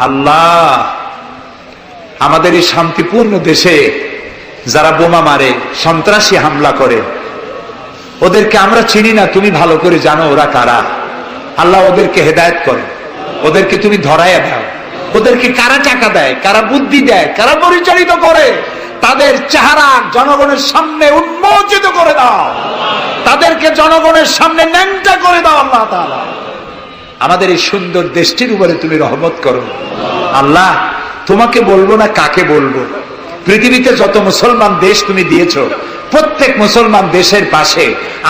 আল্লাহ, আমাদের এই শান্তিপূর্ণ দেশে যারা বোমা মারে, সন্ত্রাসী হামলা করে, ওদেরকে আমরা চিনি না, তুমি ভালো করে জানো ওরা কারা। আল্লাহ, ওদেরকে হেদায়েত করো, ওদেরকে তুমি ধরাইয়া দাও। ওদেরকে কারা টাকা দেয়, কারা বুদ্ধি দেয়, কারা পরিচালিত করে, তাদের চেহারা জনগণের সামনে উন্মোচিত করে দাও। তাদেরকে জনগণের সামনে ন্যাংটা করে দাও। আল্লাহ তাআলা, আমাদের এই সুন্দর দেশটির উপরে তুমি রহমত করো। আল্লাহ, তোমাকে বলবো না কাকে বলবো। পৃথিবীতে যত মুসলমান দেশ তুমি দিয়েছো, প্রত্যেক মুসলমান দেশের পাশে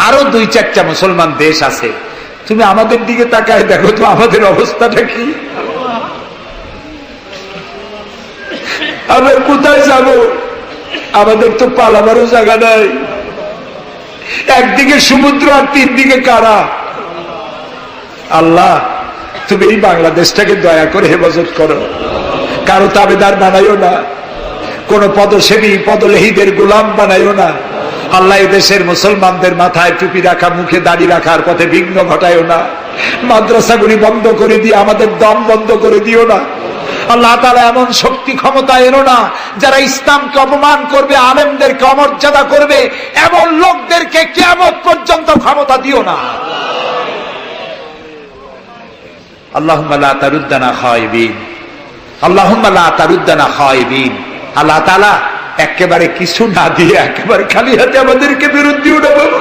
আরো 2-4টা মুসলমান দেশ আছে। তুমি আমাদের দিকে তাকায় দেখো তো আমাদের অবস্থাটা কি। আমরা কোথায় যাব? আমাদের তো পালাবারও জায়গা নাই। একদিকে সমুদ্র আর 3 দিকে কারা। আল্লাহ, তুমি এই বাংলাদেশটাকে দয়া করে হেফাজত করো। কারো তাবেদার বানাইও না, কোন পদসেবী পদলেহীদের গোলাম বানাইও না। আল্লাহ এই দেশের মুসলমানদের মাথায় টুপি রাখা, মুখে দাড়ি রাখার পথে বিঘ্ন ঘটায়ও না। মাদ্রাসাগুলি বন্ধ করে দিয়ে আমাদের দম বন্ধ করে দিও না। আল্লাহ তাআলা এমন শক্তি ক্ষমতা এনো না যারা ইসলামকে অপমান করবে, আলেমদেরকে অমর্যাদা করবে, এমন লোকদেরকে কিয়ামত পর্যন্ত ক্ষমতা দিও না। আল্লাহুম্মা লা তারুদ্দানা খায়িবিন, আল্লাহুম্মা লা তারুদ্দানা খায়িবিন। আল্লাহ তাআলা একেবারে কিছু না দিয়ে একেবারে খালি হাতে আমাদেরকে ফেরত দিও না বাবা।